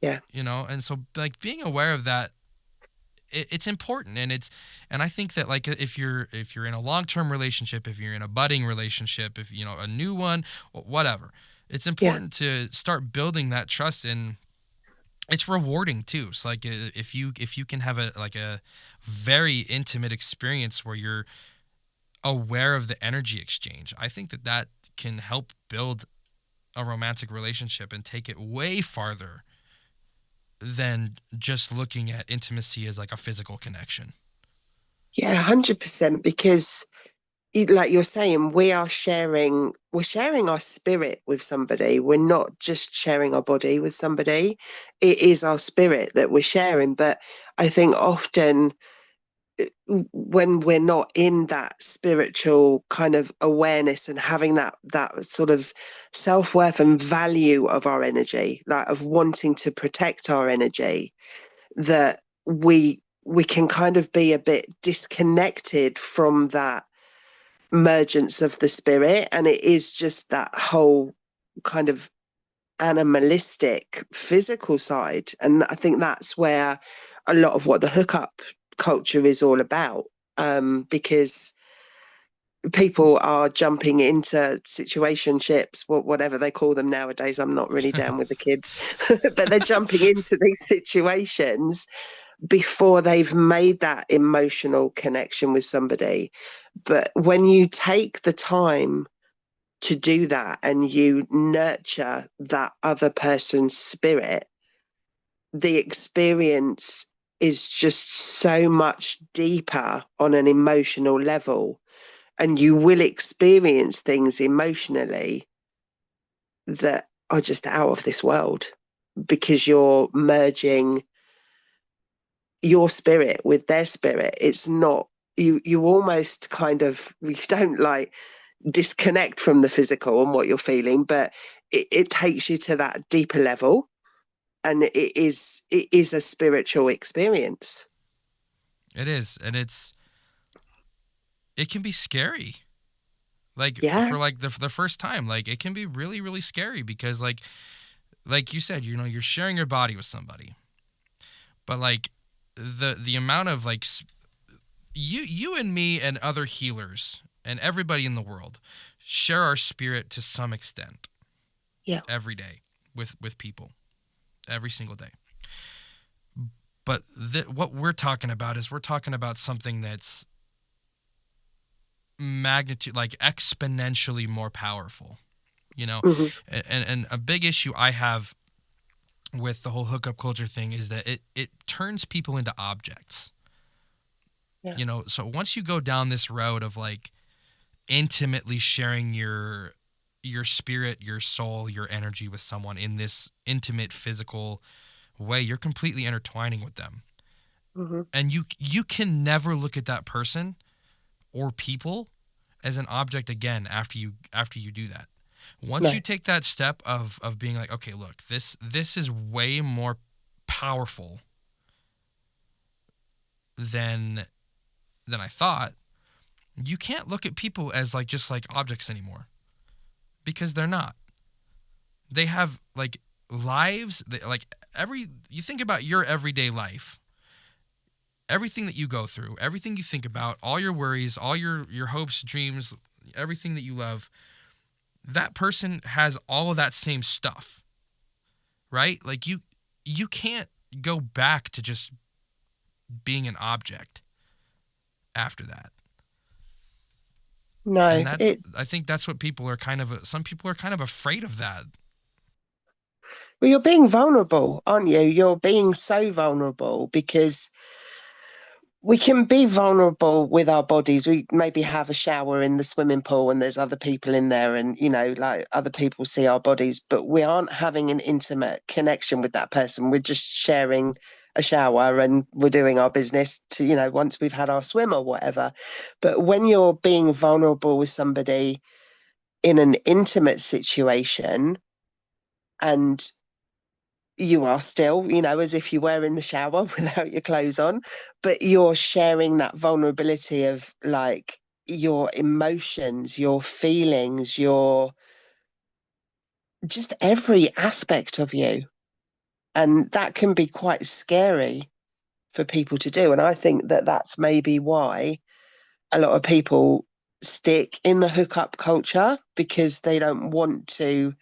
Yeah. And so like being aware of that, it's important, and I think that like if you're in a long-term relationship, if you're in a budding relationship, if a new one, whatever, it's Yeah. important to start building that trust, and it's rewarding too. So like if you can have a very intimate experience where you're aware of the energy exchange, I think that can help build a romantic relationship and take it way farther than just looking at intimacy as like a physical connection. Yeah. 100%. Because like you're saying, we're sharing our spirit with somebody. We're not just sharing our body with somebody. It is our spirit that we're sharing. But I think often when we're not in that spiritual kind of awareness and having that sort of self-worth and value of our energy, like of wanting to protect our energy, that we can kind of be a bit disconnected from that emergence of the spirit, and it is just that whole kind of animalistic physical side. And I think that's where a lot of what the hookup culture is all about, because people are jumping into situationships, whatever they call them nowadays. I'm not really down with the kids, but they're jumping into these situations before they've made that emotional connection with somebody. But when you take the time to do that and you nurture that other person's spirit, the experience is just so much deeper on an emotional level. And you will experience things emotionally that are just out of this world because you're merging your spirit with their spirit. It's not, you almost kind of, you don't like disconnect from the physical and what you're feeling, but it takes you to that deeper level, and it is a spiritual experience. It is, and it can be scary. Like Yeah. for like the first time, like it can be really really scary because like you said, you're sharing your body with somebody, but like the amount of like you and me and other healers and everybody in the world share our spirit to some extent Yeah. every day with people every single day. But what we're talking about is we're talking about something that's magnitude, like exponentially more powerful, you know? Hmm. And a big issue I have with the whole hookup culture thing is that it turns people into objects. Yeah. You know, so once you go down this road of like intimately sharing your spirit, your soul, your energy with someone in this intimate physical way, you're completely intertwining with them. Hmm. And you can never look at that person or people as an object again after you do that. Once No. you take that step of being like, okay, look, this is way more powerful than I thought. You can't look at people as like just like objects anymore, because they're not. They have like lives. Like you think about your everyday life, everything that you go through, everything you think about, all your worries, all your hopes, dreams, everything that you love. That person has all of that same stuff, right? Like you can't go back to just being an object after that. No. And I think that's what people are some people are kind of afraid of that. Well, you're being vulnerable, aren't you? You're being so vulnerable because we can be vulnerable with our bodies. We maybe have a shower in the swimming pool and there's other people in there, and, like other people see our bodies, but we aren't having an intimate connection with that person. We're just sharing a shower and we're doing our business to, once we've had our swim or whatever. But when you're being vulnerable with somebody in an intimate situation, and you are still, as if you were in the shower without your clothes on, but you're sharing that vulnerability of like your emotions, your feelings, your just every aspect of you. And that can be quite scary for people to do. And I think that that's maybe why a lot of people stick in the hookup culture, because they don't want to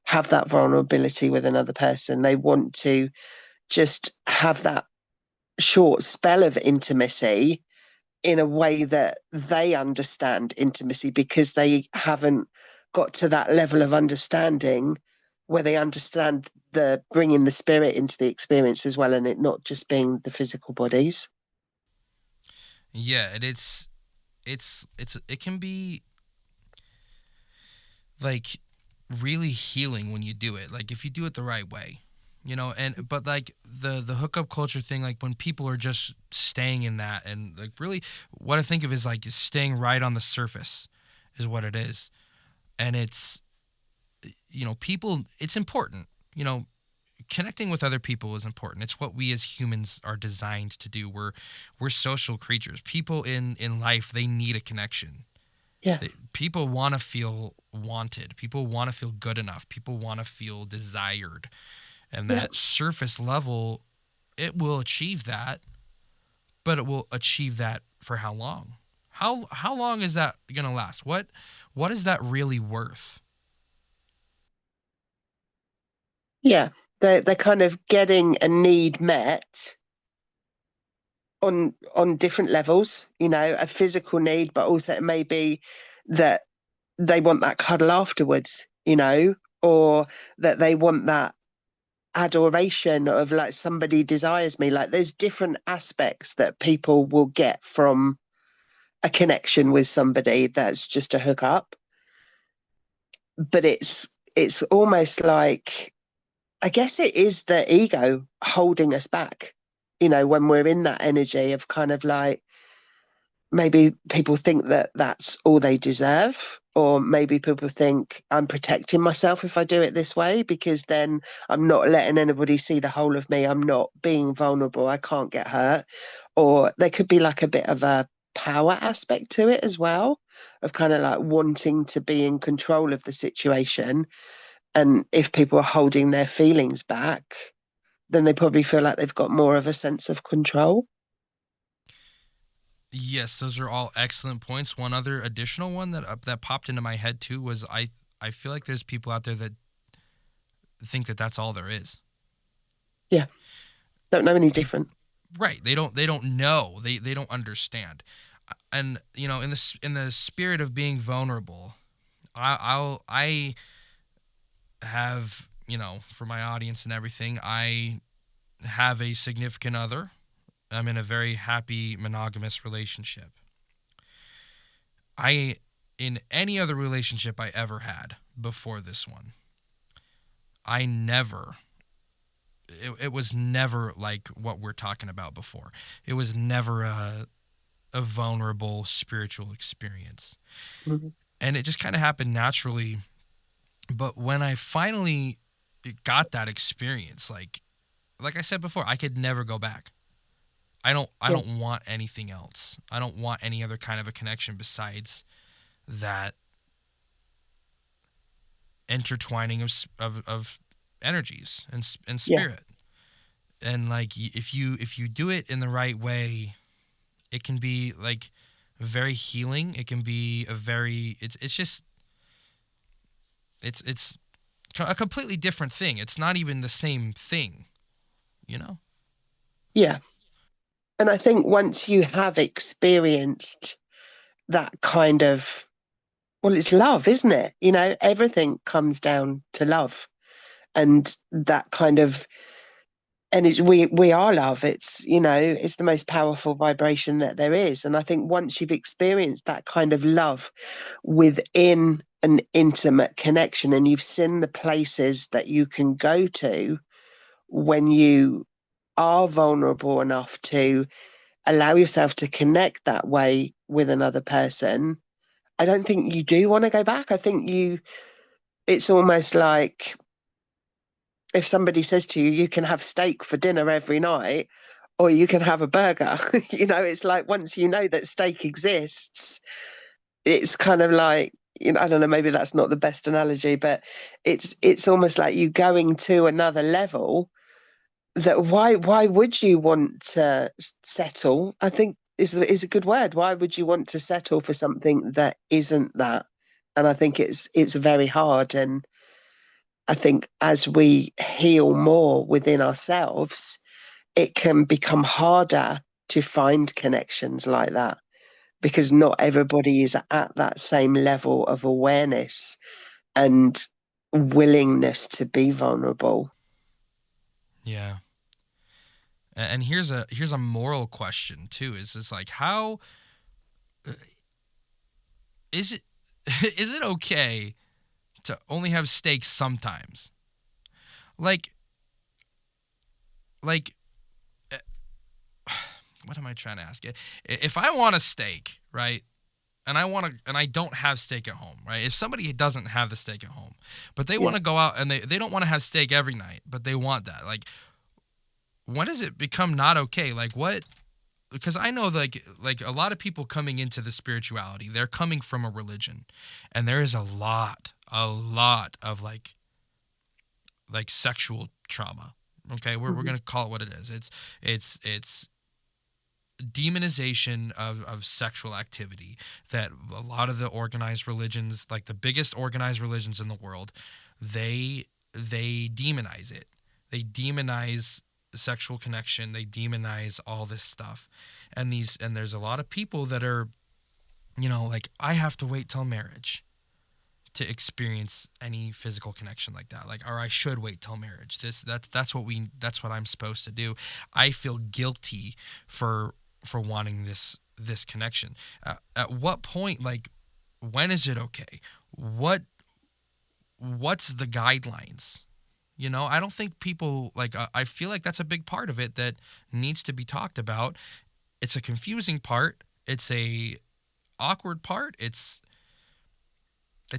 have that vulnerability with another person. They want to just have that short spell of intimacy in a way that they understand intimacy, because they haven't got to that level of understanding where they understand the bringing the spirit into the experience as well, and it not just being the physical bodies. Yeah, and it can be like really healing when you do it. Like if you do it the right way. You know, and but like the hookup culture thing, like when people are just staying in that, and like really what I think of is like staying right on the surface is what it is. And it's, people, it's important. Connecting with other people is important. It's what we as humans are designed to do. We're social creatures. People in life, they need a connection. Yeah. People want to feel wanted. People want to feel good enough. People want to feel desired. And Yeah. that surface level, it will achieve that, but it will achieve that for how long? How long is that going to last? What is that really worth? Yeah. They're kind of getting a need met on different levels, a physical need, but also it may be that they want that cuddle afterwards, or that they want that adoration of like somebody desires me. Like there's different aspects that people will get from a connection with somebody that's just a hookup. But it's almost like, I guess it is the ego holding us back, when we're in that energy of kind of like, maybe people think that that's all they deserve, or maybe people think I'm protecting myself if I do it this way, because then I'm not letting anybody see the whole of me, I'm not being vulnerable, I can't get hurt. Or there could be like a bit of a power aspect to it as well, of kind of like wanting to be in control of the situation. And if people are holding their feelings back, then they probably feel like they've got more of a sense of control. Yes, those are all excellent points. One other additional one that popped into my head too was I feel like there's people out there that think that that's all there is. Yeah, don't know any Pe- different. right. They don't know. They don't understand. And in the spirit of being vulnerable, I have, for my audience and everything, I have a significant other. I'm in a very happy monogamous relationship. In any other relationship I ever had before this one, I never, it was never like what we're talking about before. It was never a vulnerable spiritual experience. Mhm. And it just kind of happened naturally. But when I finally got that experience, like I said before, I could never go back. I Yeah, don't want anything else. I don't want any other kind of a connection besides that intertwining of energies and yeah, spirit. And like if you do it in the right way, it can be like very healing. It can be a very it's just it's a completely different thing. It's not even the same thing, you know? yeah. And I think once you have experienced that kind of, well, it's love, isn't it? Everything comes down to love and that kind of, and we are love. It's the most powerful vibration that there is. And I think once you've experienced that kind of love within an intimate connection and you've seen the places that you can go to when you are vulnerable enough to allow yourself to connect that way with another person, I don't think you do want to go back. I think it's almost like if somebody says to you, you can have steak for dinner every night, or you can have a burger. It's like once you know that steak exists, it's kind of like, I don't know, maybe that's not the best analogy, but it's almost like you going to another level that why would you want to settle? I think is a good word. Why would you want to settle for something that isn't that? And I think it's very hard. And I think as we heal more within ourselves, it can become harder to find connections like that because not everybody is at that same level of awareness and willingness to be vulnerable. Yeah. And here's a moral question too. Is like how is it is it okay to only have steak sometimes? Like like what am I trying to ask? If I want a steak, right? And I don't have steak at home, right? If somebody doesn't have the steak at home, but they Yeah. want to go out and they don't want to have steak every night, but they want that. Like when does it become not okay? Like what, because I know like a lot of people coming into the spirituality, they're coming from a religion, and there is a lot of like sexual trauma. Okay, we're Mhm. gonna call it what it is. It's demonization of sexual activity that a lot of the organized religions, like the biggest organized religions in the world, they demonize it. They demonize sexual connection. They demonize all this stuff. And there's a lot of people that are, like I have to wait till marriage to experience any physical connection like that. Like, or I should wait till marriage. That's what I'm supposed to do. I feel guilty for wanting this connection. At what point, like, when is it okay? What's the guidelines? I don't think people like. I feel like that's a big part of it that needs to be talked about. It's a confusing part. It's a awkward part. It's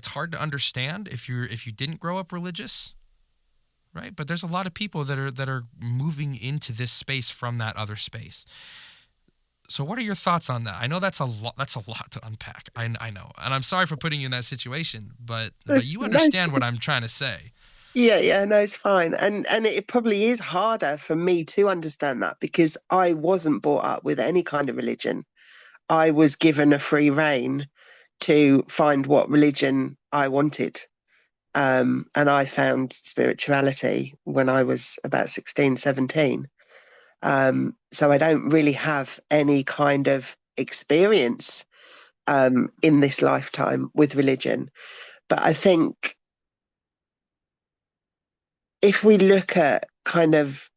hard to understand if you didn't grow up religious, right? But there's a lot of people that are moving into this space from that other space. So what are your thoughts on that? I know that's a lot. That's a lot to unpack. I know, and I'm sorry for putting you in that situation, but you No, understand what I'm trying to say. yeah, yeah, no, it's fine. And it probably is harder for me to understand that because I wasn't brought up with any kind of religion. I was given a free rein to find what religion I wanted. And I found spirituality when I was about 16, 17. So I don't really have any kind of experience in this lifetime with religion. But I think if we look at kind of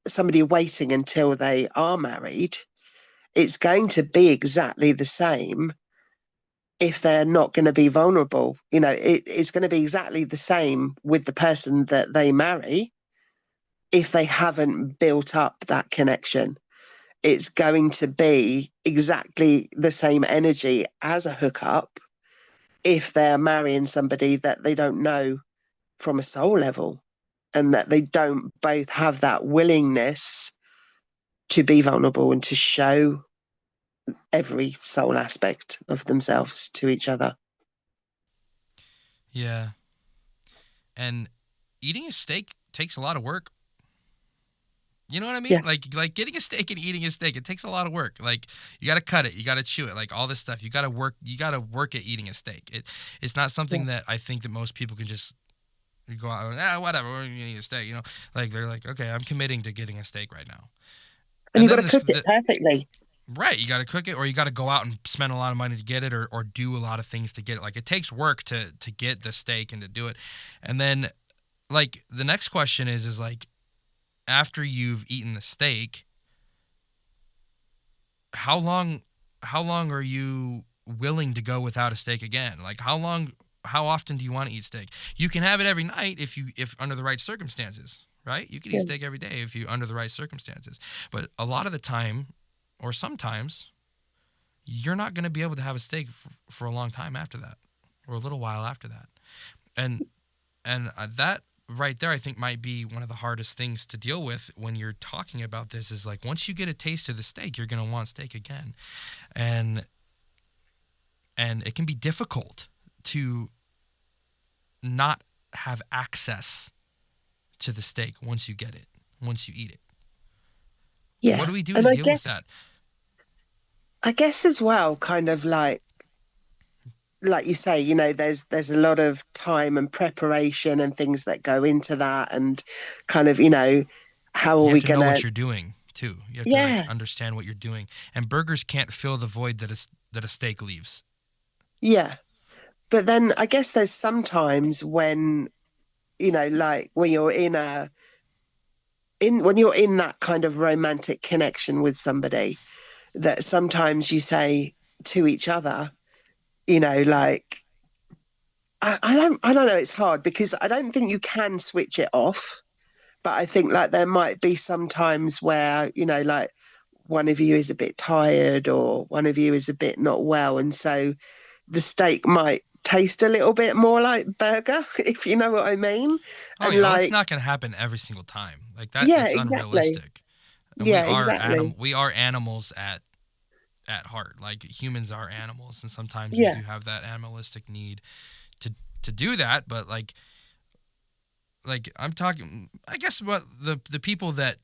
somebody waiting until they are married, it's going to be exactly the same if they're not going to be vulnerable. It's going to be exactly the same with the person that they marry if they haven't built up that connection. It's going to be exactly the same energy as a hookup if they're marrying somebody that they don't know from a soul level, and that they don't both have that willingness to be vulnerable and to show every soul aspect of themselves to each other. Yeah. And eating a steak takes a lot of work. You know what I mean? Yeah. Like getting a steak and eating a steak, it takes a lot of work. Like you got to cut it, you got to chew it, like all this stuff. You got to work at eating a steak. It's not something that I think that most people can just go out and whatever, we're going to eat a steak, Like they're like, "Okay, I'm committing to getting a steak right now." And And you've got then to cook it perfectly. right, you got to cook it, or you got to go out and spend a lot of money to get it, or do a lot of things to get it. Like it takes work to get the steak and to do it. And then like the next question is like, after you've eaten the steak, how long are you willing to go without a steak again? Like how often do you want to eat steak? You can have it every night if under the right circumstances, right? You can eat Yeah. steak every day if you under the right circumstances. But a lot of the time, or sometimes, you're not going to be able to have a steak for a long time after that, or a little while after that. And that right there, I think, might be one of the hardest things to deal with when you're talking about this. Is like once you get a taste of the steak, you're going to want steak again, and it can be difficult to not have access to the steak once you get it, once you eat it. Yeah. What do we do And to deal with that? I guess as well, kind of like you say, there's a lot of time and preparation and things that go into that, and kind of, how are You have we to know gonna? what you're doing too. You have to like Yeah, understand what you're doing. And burgers can't fill the void that a steak leaves. yeah. But then I guess there's sometimes when, like when you're when you're in that kind of romantic connection with somebody, that sometimes you say to each other, like I don't know, it's hard because I don't think you can switch it off. But I think like there might be some times where, like one of you is a bit tired or one of you is a bit not well. And so the steak might taste a little bit more like burger, if you know what I mean. Oh And yeah, well it's like, not going to happen every single time. Like that, yeah, it's exactly. unrealistic. And Yeah, exactly. we are animals at heart. Like humans are animals, and sometimes we Yeah, do have that animalistic need to do that. But like I'm talking, I guess what the people that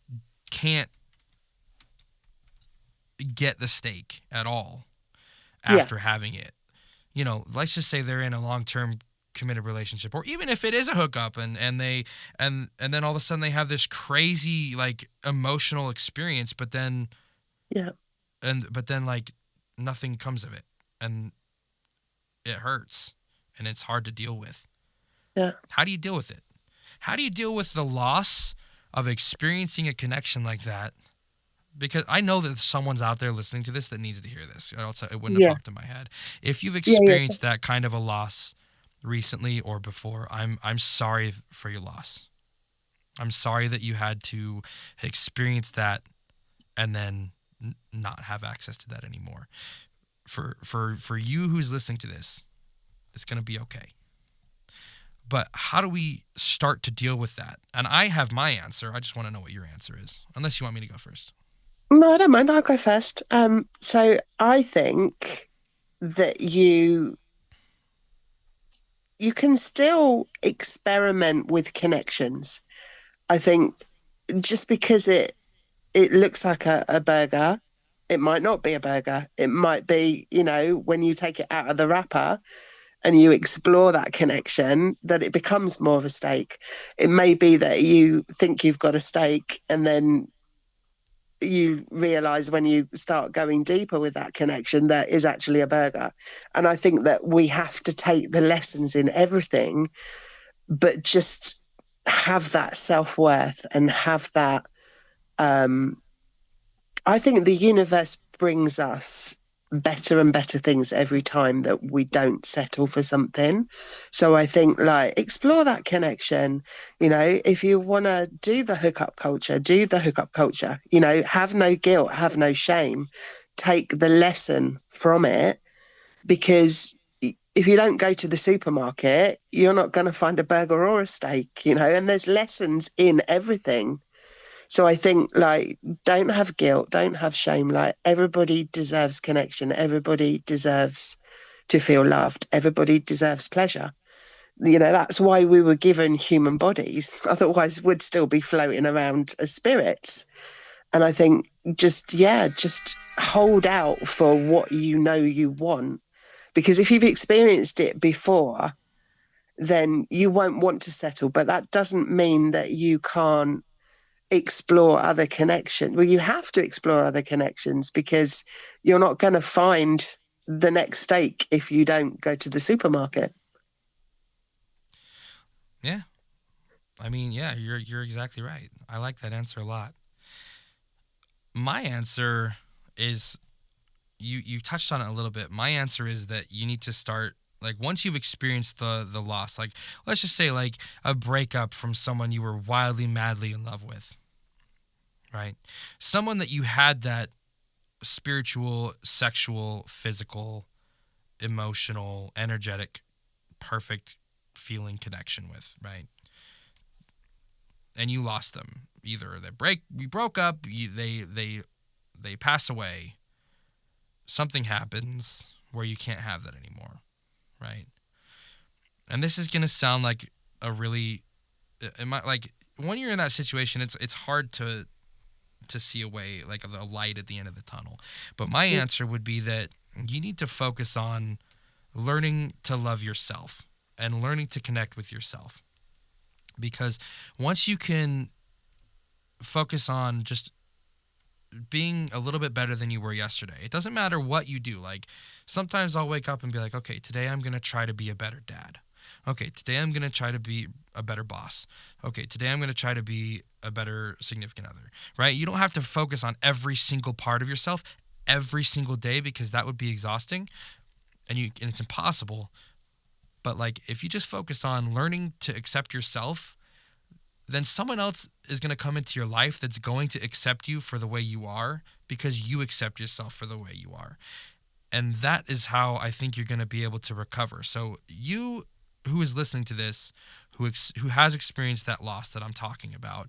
can't get the steak at all yeah, after having it, let's just say they're in a long-term committed relationship, or even if it is a hookup, and they and then all of a sudden they have this crazy like emotional experience, but then yeah, like nothing comes of it, and it hurts, and it's hard to deal with. yeah, How do you deal with it? How do you deal with the loss of experiencing a connection like that? Because I know that someone's out there listening to this that needs to hear this. Else it wouldn't have yeah, popped in my head. If you've yeah, yeah, experienced that kind of a loss recently or before, I'm sorry for your loss. I'm sorry that you had to experience that and then not have access to that anymore. For you who's listening to this, it's going to be okay. But how do we start to deal with that? And I have my answer. I just want to know what your answer is, unless you want me to go first. No, I don't mind. I'll go first. So I think that you can still experiment with connections. I think just because it looks like a burger, it might not be a burger. It might be, when you take it out of the wrapper and you explore that connection, that it becomes more of a steak. It may be that you think you've got a steak and then you realize when you start going deeper with that connection that is actually a burger. And I think that we have to take the lessons in everything, but just have that self-worth and have that um I think the universe brings us better and better things every time that we don't settle for something. So I think like explore that connection. You know, if you want to do the hookup culture, do the hookup culture. You know, have no guilt, have no shame. Take the lesson from it because if you don't go to the supermarket, you're not going to find a burger or a steak, you know, and there's lessons in everything. So I think like don't have guilt, don't have shame. Like everybody deserves connection. Everybody deserves to feel loved. Everybody deserves pleasure. You know, that's why we were given human bodies. Otherwise we'd still be floating around as spirits. And I think just hold out for what you know you want. Because if you've experienced it before, then you won't want to settle. But that doesn't mean that you can't explore other connections. Well, you have to explore other connections because you're not going to find the next steak if you don't go to the supermarket. Yeah. I mean, yeah, you're exactly right. I like that answer a lot. My answer is you touched on it a little bit. My answer is that you need to start like once you've experienced the loss, like let's just say like a breakup from someone you were wildly madly in love with, right? Someone that you had that spiritual, sexual, physical, emotional, energetic, perfect feeling connection with, right? And you lost them. Either you broke up, they pass away. Something happens where you can't have that anymore, right? And this is gonna sound like a really, it might like when you're in that situation, it's hard to see a way like a light at the end of the tunnel. But my answer would be that you need to focus on learning to love yourself and learning to connect with yourself. Because once you can focus on just being a little bit better than you were yesterday, it doesn't matter what you do. Like sometimes I'll wake up and be like, okay, today I'm going to try to be a better dad. Okay, today I'm going to try to be a better boss. Okay, today I'm going to try to be a better significant other, right? You don't have to focus on every single part of yourself every single day because that would be exhausting and it's impossible. But like if you just focus on learning to accept yourself, then someone else is going to come into your life that's going to accept you for the way you are because you accept yourself for the way you are. And that is how I think you're going to be able to recover. So you who is listening to this, who has experienced that loss that I'm talking about,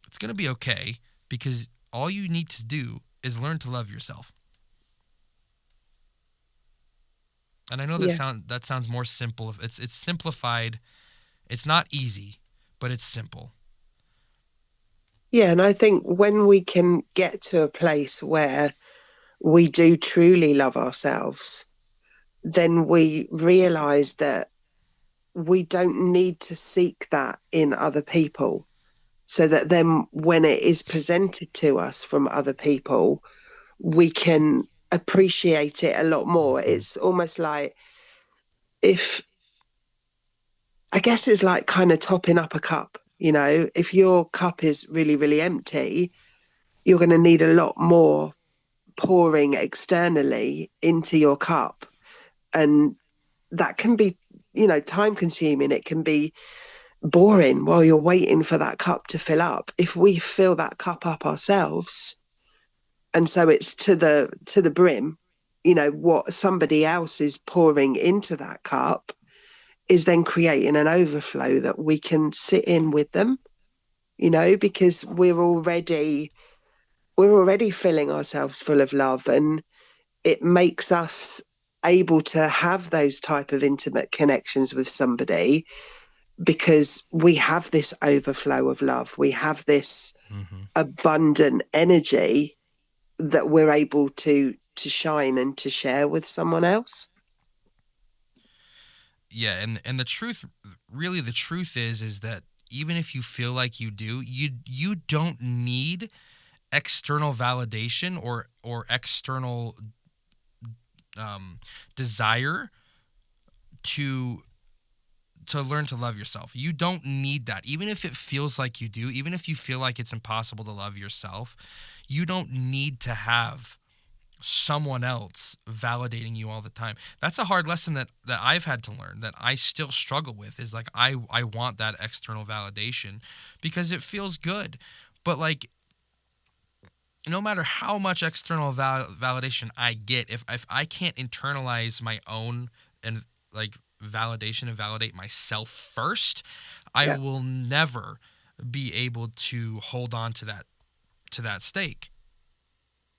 it's going to be okay because all you need to do is learn to love yourself. And I know that sounds more simple. It's simplified. It's not easy, but it's simple. Yeah, and I think when we can get to a place where we do truly love ourselves, then we realize that we don't need to seek that in other people. So that then when it is presented to us from other people, we can appreciate it a lot more. It's almost like if I guess it's like kind of topping up a cup. You know, if your cup is really, really empty, you're going to need a lot more pouring externally into your cup. And that can be, you know, time consuming. It can be boring while you're waiting for that cup to fill up. If we fill that cup up ourselves, and so it's to the brim, you know, what somebody else is pouring into that cup is then creating an overflow that we can sit in with them, you know, because we're already filling ourselves full of love, and it makes us able to have those type of intimate connections with somebody because we have this overflow of love, we have this abundant energy that we're able to shine and to share with someone else. Yeah, and the truth, really the truth is that even if you feel like you do, you don't need external validation or external desire to learn to love yourself. You don't need that. Even if it feels like you do, even if you feel like it's impossible to love yourself, you don't need to have someone else validating you all the time. That's a hard lesson that I've had to learn, that I still struggle with, is like I want that external validation because it feels good. But like, no matter how much external validation I get, if I can't internalize my own and like validation and validate myself first, I will never be able to hold on to that stake.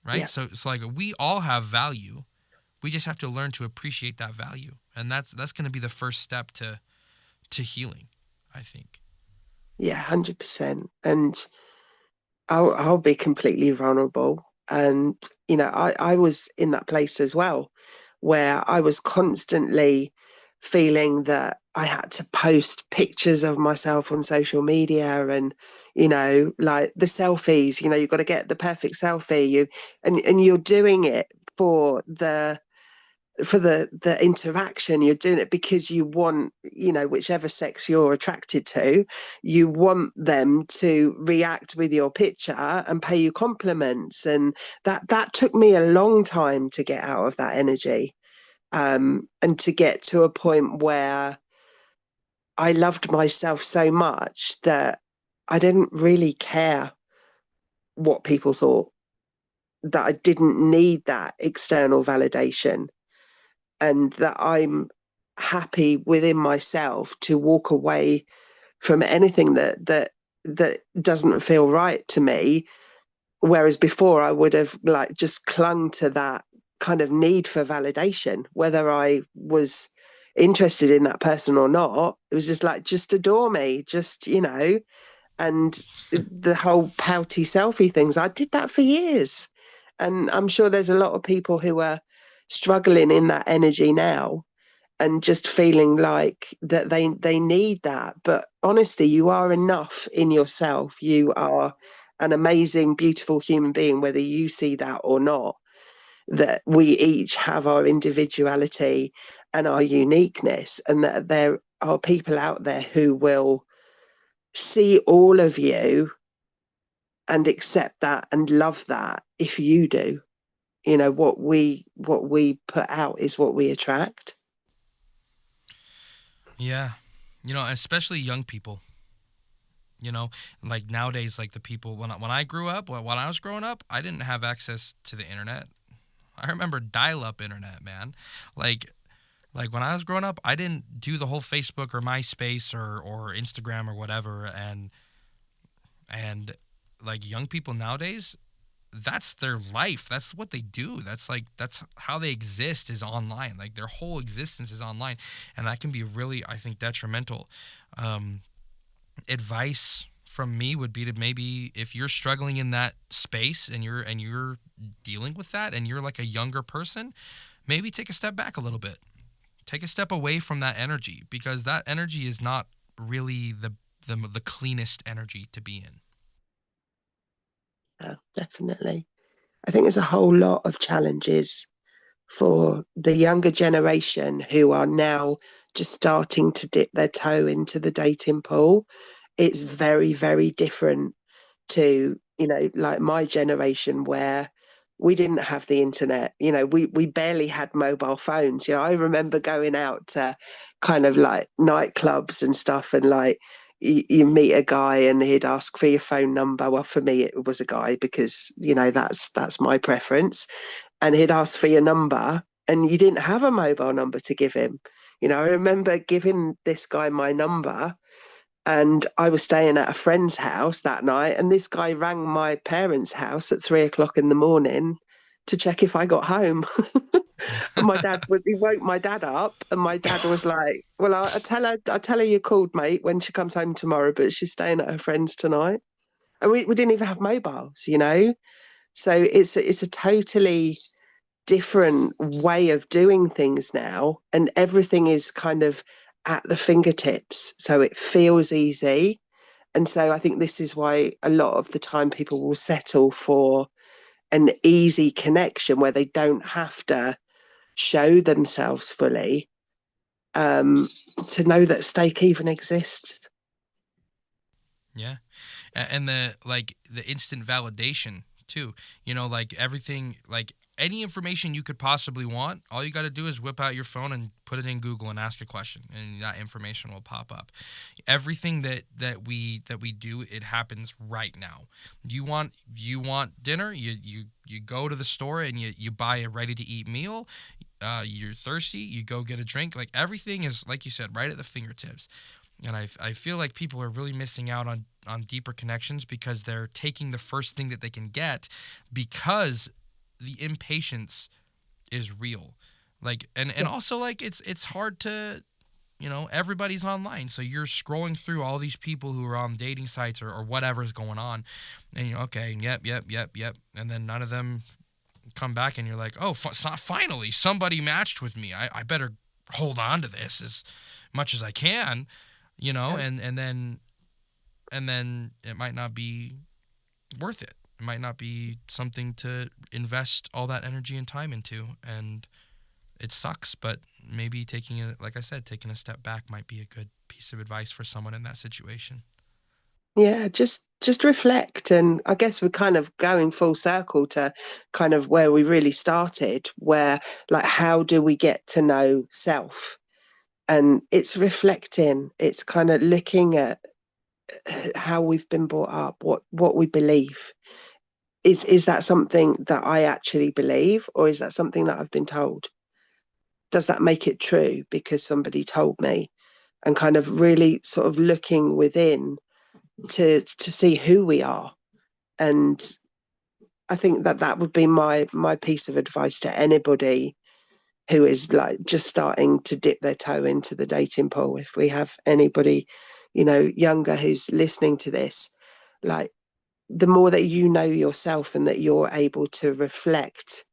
Right? Yeah. So it's like we all have value. We just have to learn to appreciate that value. And that's going to be the first step to healing, I think. Yeah, 100%. And I'll be completely vulnerable. And, I was in that place as well, where I was constantly feeling that I had to post pictures of myself on social media and, like the selfies, you've got to get the perfect selfie. And you're doing it for the interaction. You're doing it because you want, whichever sex you're attracted to, you want them to react with your picture and pay you compliments. And that took me a long time to get out of that energy, and to get to a point where I loved myself so much that I didn't really care what people thought, that I didn't need that external validation, and that I'm happy within myself to walk away from anything that doesn't feel right to me. Whereas before I would have like just clung to that kind of need for validation, whether I was interested in that person or not. It was just like, just adore me, just, and the whole pouty selfie things. I did that for years. And I'm sure there's a lot of people who are struggling in that energy now and just feeling like that they need that. But honestly, you are enough in yourself. You are an amazing, beautiful human being, whether you see that or not. That we each have our individuality and our uniqueness, and that there are people out there who will see all of you and accept that and love that if you do. What we put out is what we attract. Yeah. Especially young people. Like nowadays, like the people when I grew up, when I was growing up, I didn't have access to the internet. I remember dial-up internet, man. Like when I was growing up, I didn't do the whole Facebook or MySpace or Instagram or whatever, and like young people nowadays, that's their life. That's what they do. That's how they exist, is online. Like their whole existence is online, and that can be really, I think, detrimental. Advice from me would be to, maybe if you're struggling in that space and you're dealing with that and you're like a younger person, maybe take a step back a little bit. Take a step away from that energy, because that energy is not really the cleanest energy to be in. Yeah, definitely. I think there's a whole lot of challenges for the younger generation who are now just starting to dip their toe into the dating pool. It's very, very different to, like my generation, where we didn't have the internet. We barely had mobile phones. I remember going out to kind of like nightclubs and stuff, and like you meet a guy and he'd ask for your phone number. Well, for me it was a guy, because that's my preference. And he'd ask for your number, and you didn't have a mobile number to give him. I remember giving this guy my number, and I was staying at a friend's house that night, and this guy rang my parents' house at 3 o'clock in the morning to check if I got home. And he woke my dad up, and my dad was like, "Well, I'll tell her you called, mate, when she comes home tomorrow, but she's staying at her friend's tonight." And we didn't even have mobiles. So it's a totally different way of doing things now, and everything is kind of at the fingertips, so it feels easy. And so I think this is why a lot of the time people will settle for an easy connection where they don't have to show themselves fully, um, to know that stake even exists. Yeah. And the instant validation too. Like everything, like any information you could possibly want, all you got to do is whip out your phone and put it in Google and ask a question, and that information will pop up. Everything that we do, it happens right now. You want dinner, you go to the store and you buy a ready to eat meal. You're thirsty, you go get a drink. Like everything is, like you said, right at the fingertips. And I feel like people are really missing out on deeper connections because they're taking the first thing that they can get, because the impatience is real. Like, and also, like, it's hard to, everybody's online. So you're scrolling through all these people who are on dating sites or whatever's going on. And you're okay, yep. And then none of them come back and you're like, oh, finally somebody matched with me. I better hold on to this as much as I can. And then it might not be worth it. It might not be something to invest all that energy and time into, and it sucks. But maybe taking a step back might be a good piece of advice for someone in that situation. Yeah, just reflect. And I guess we're kind of going full circle to kind of where we really started, where like how do we get to know self? And it's reflecting, it's kind of looking at how we've been brought up, what we believe. Is that something that I actually believe, or is that something that I've been told? Does that make it true because somebody told me? And kind of really sort of looking within to see who we are. And I think that would be my piece of advice to anybody who is like just starting to dip their toe into the dating pool. If we have anybody, younger who's listening to this, like the more that you know yourself and that you're able to reflect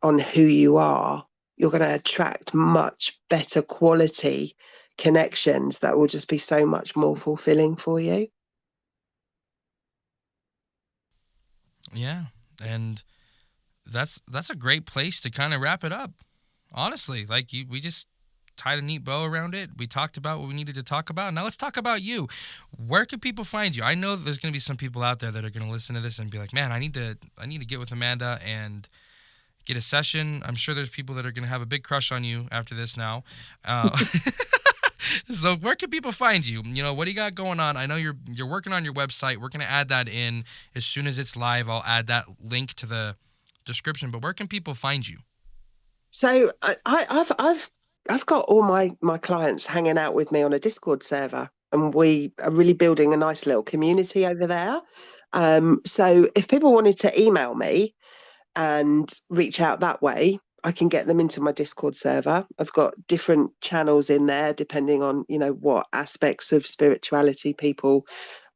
on who you are, you're going to attract much better quality connections that will just be so much more fulfilling for you. Yeah, and that's a great place to kind of wrap it up. Honestly, like we just tied a neat bow around it. We talked about what we needed to talk about. Now let's talk about you. Where can people find you? I know that there's going to be some people out there that are going to listen to this and be like, "Man, I need to get with Amanda and get a session." I'm sure there's people that are going to have a big crush on you after this now. So where can people find you? What do you got going on? I know you're working on your website. We're going to add that in as soon as it's live. I'll add that link to the description. But where can people find you? So I've got all my clients hanging out with me on a Discord server, and we are really building a nice little community over there. So if people wanted to email me and reach out that way, I can get them into my Discord server. I've got different channels in there depending on, what aspects of spirituality people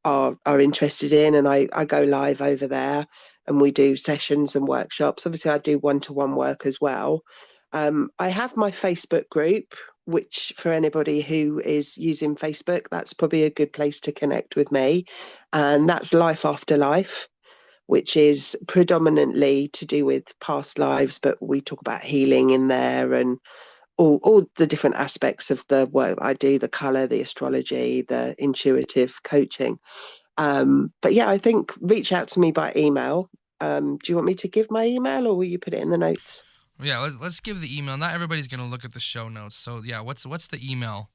are interested in. And I go live over there and we do sessions and workshops. Obviously, I do one-to-one work as well. I have my Facebook group, which for anybody who is using Facebook, that's probably a good place to connect with me. And that's Life After Life, which is predominantly to do with past lives, but we talk about healing in there and all the different aspects of the work I do, the colour, the astrology, the intuitive coaching. But yeah, I think reach out to me by email. Do you want me to give my email or will you put it in the notes? Yeah, let's give the email. Not everybody's going to look at the show notes. So yeah, what's the email?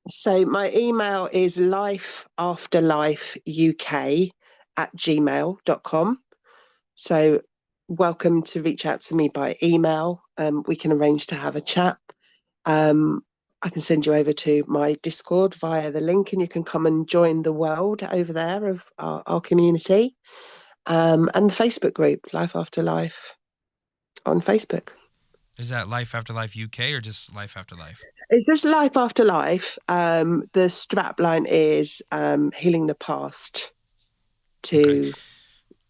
So my email is lifeafterlifeuk@gmail.com. So welcome to reach out to me by email. We can arrange to have a chat. I can send you over to my Discord via the link and you can come and join the world over there of our community. And the Facebook group, Life After Life on Facebook. Is that Life After Life UK or just Life After Life? It's just Life After Life. The strap line is healing the past Okay. to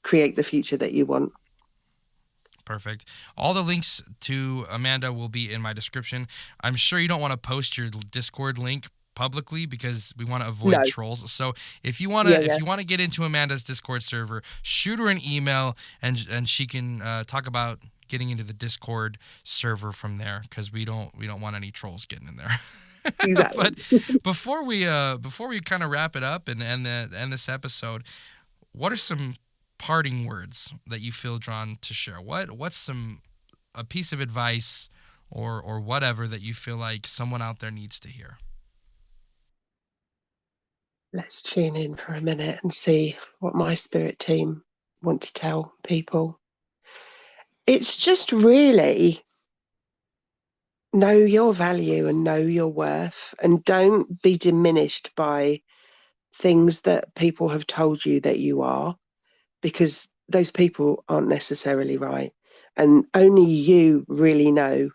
create the future that you want. Perfect. All the links to Amanda will be in my description. I'm sure you don't want to post your Discord link publicly because we want to avoid No. trolls. So if you want to get into Amanda's Discord server, shoot her an email and she can talk about getting into the Discord server from there, because we don't want any trolls getting in there. Exactly. But before we kind of wrap it up and end this episode, what are some parting words that you feel drawn to share? What's a piece of advice or whatever that you feel like someone out there needs to hear? Let's tune in for a minute and see what my spirit team want to tell people. It's just really know your value and know your worth, and don't be diminished by things that people have told you that you are, because those people aren't necessarily right. And only you really know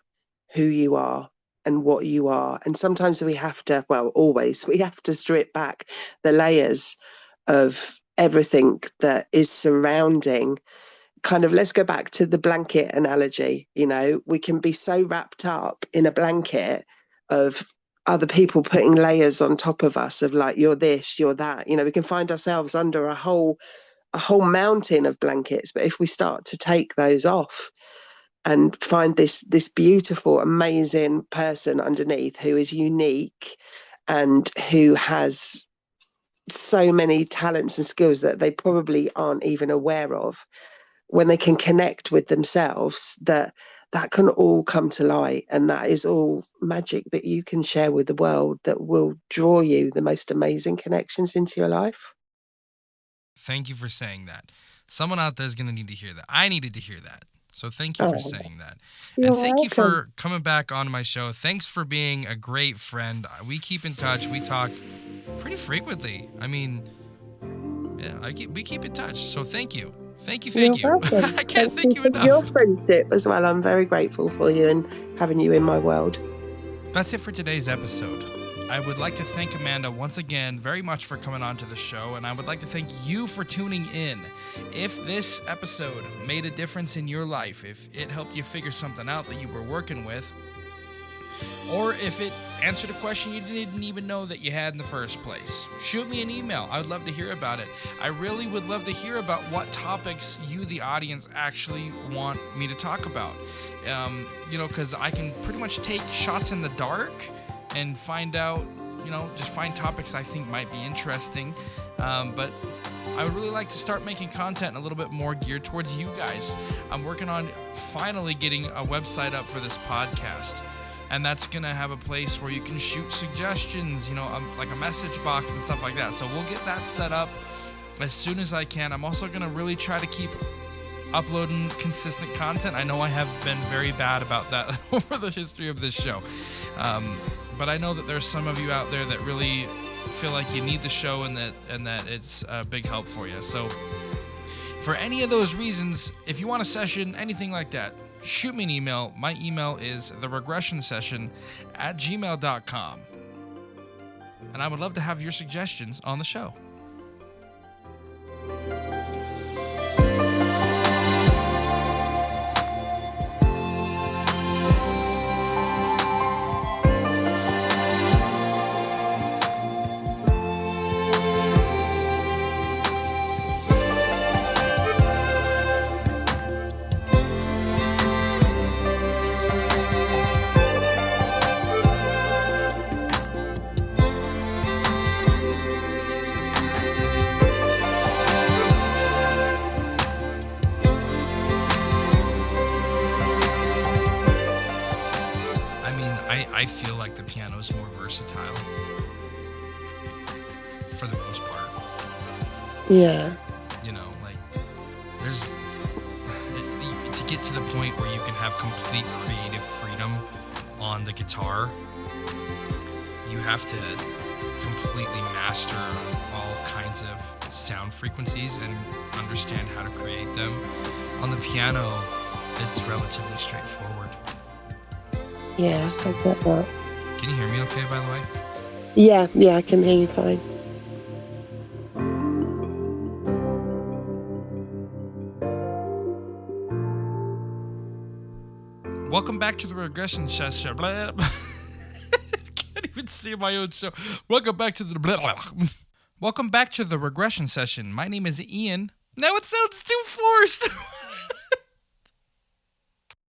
who you are and what you are. And sometimes we have to, always, we have to strip back the layers of everything that is surrounding. Kind of, let's go back to the blanket analogy. We can be so wrapped up in a blanket of other people putting layers on top of us of like, you're this, you're that. We can find ourselves under a whole mountain of blankets. But if we start to take those off and find this beautiful, amazing person underneath who is unique and who has so many talents and skills that they probably aren't even aware of, when they can connect with themselves, that can all come to light, and that is all magic that you can share with the world that will draw you the most amazing connections into your life. Thank you for saying that. Someone out there is going to need to hear that. I needed to hear that. So thank you for saying that. And thank you for coming back on my show. Thanks for being a great friend. We keep in touch. We talk pretty frequently. I mean, we keep in touch. So thank you. Thank you. I can't thank you enough. Your friendship as well. I'm very grateful for you and having you in my world. That's it for today's episode. I would like to thank Amanda once again very much for coming on to the show, and I would like to thank you for tuning in. If this episode made a difference in your life, if it helped you figure something out that you were working with, or if it answered a question you didn't even know that you had in the first place, shoot me an email. I would love to hear about it. I really would love to hear about what topics you, the audience, actually want me to talk about. Because I can pretty much take shots in the dark and find out, just find topics I think might be interesting. But I would really like to start making content a little bit more geared towards you guys. I'm working on finally getting a website up for this podcast. And that's going to have a place where you can shoot suggestions, like a message box and stuff like that. So we'll get that set up as soon as I can. I'm also going to really try to keep uploading consistent content. I know I have been very bad about that over the history of this show. But I know that there's some of you out there that really feel like you need the show and that it's a big help for you. So for any of those reasons, if you want a session, anything like that, shoot me an email. My email is theregressionsession@gmail.com. And I would love to have your suggestions on the show. I feel like the piano is more versatile for the most part. Yeah. There's to get to the point where you can have complete creative freedom on the guitar, you have to completely master all kinds of sound frequencies and understand how to create them. On the piano, it's relatively straightforward. Yeah, I get that. Can you hear me okay, by the way? Yeah, I can hear you fine. Welcome back to the Regression session. Can't even see my own show. Welcome back to the Welcome back to the regression session. My name is Ian. Now it sounds too forced.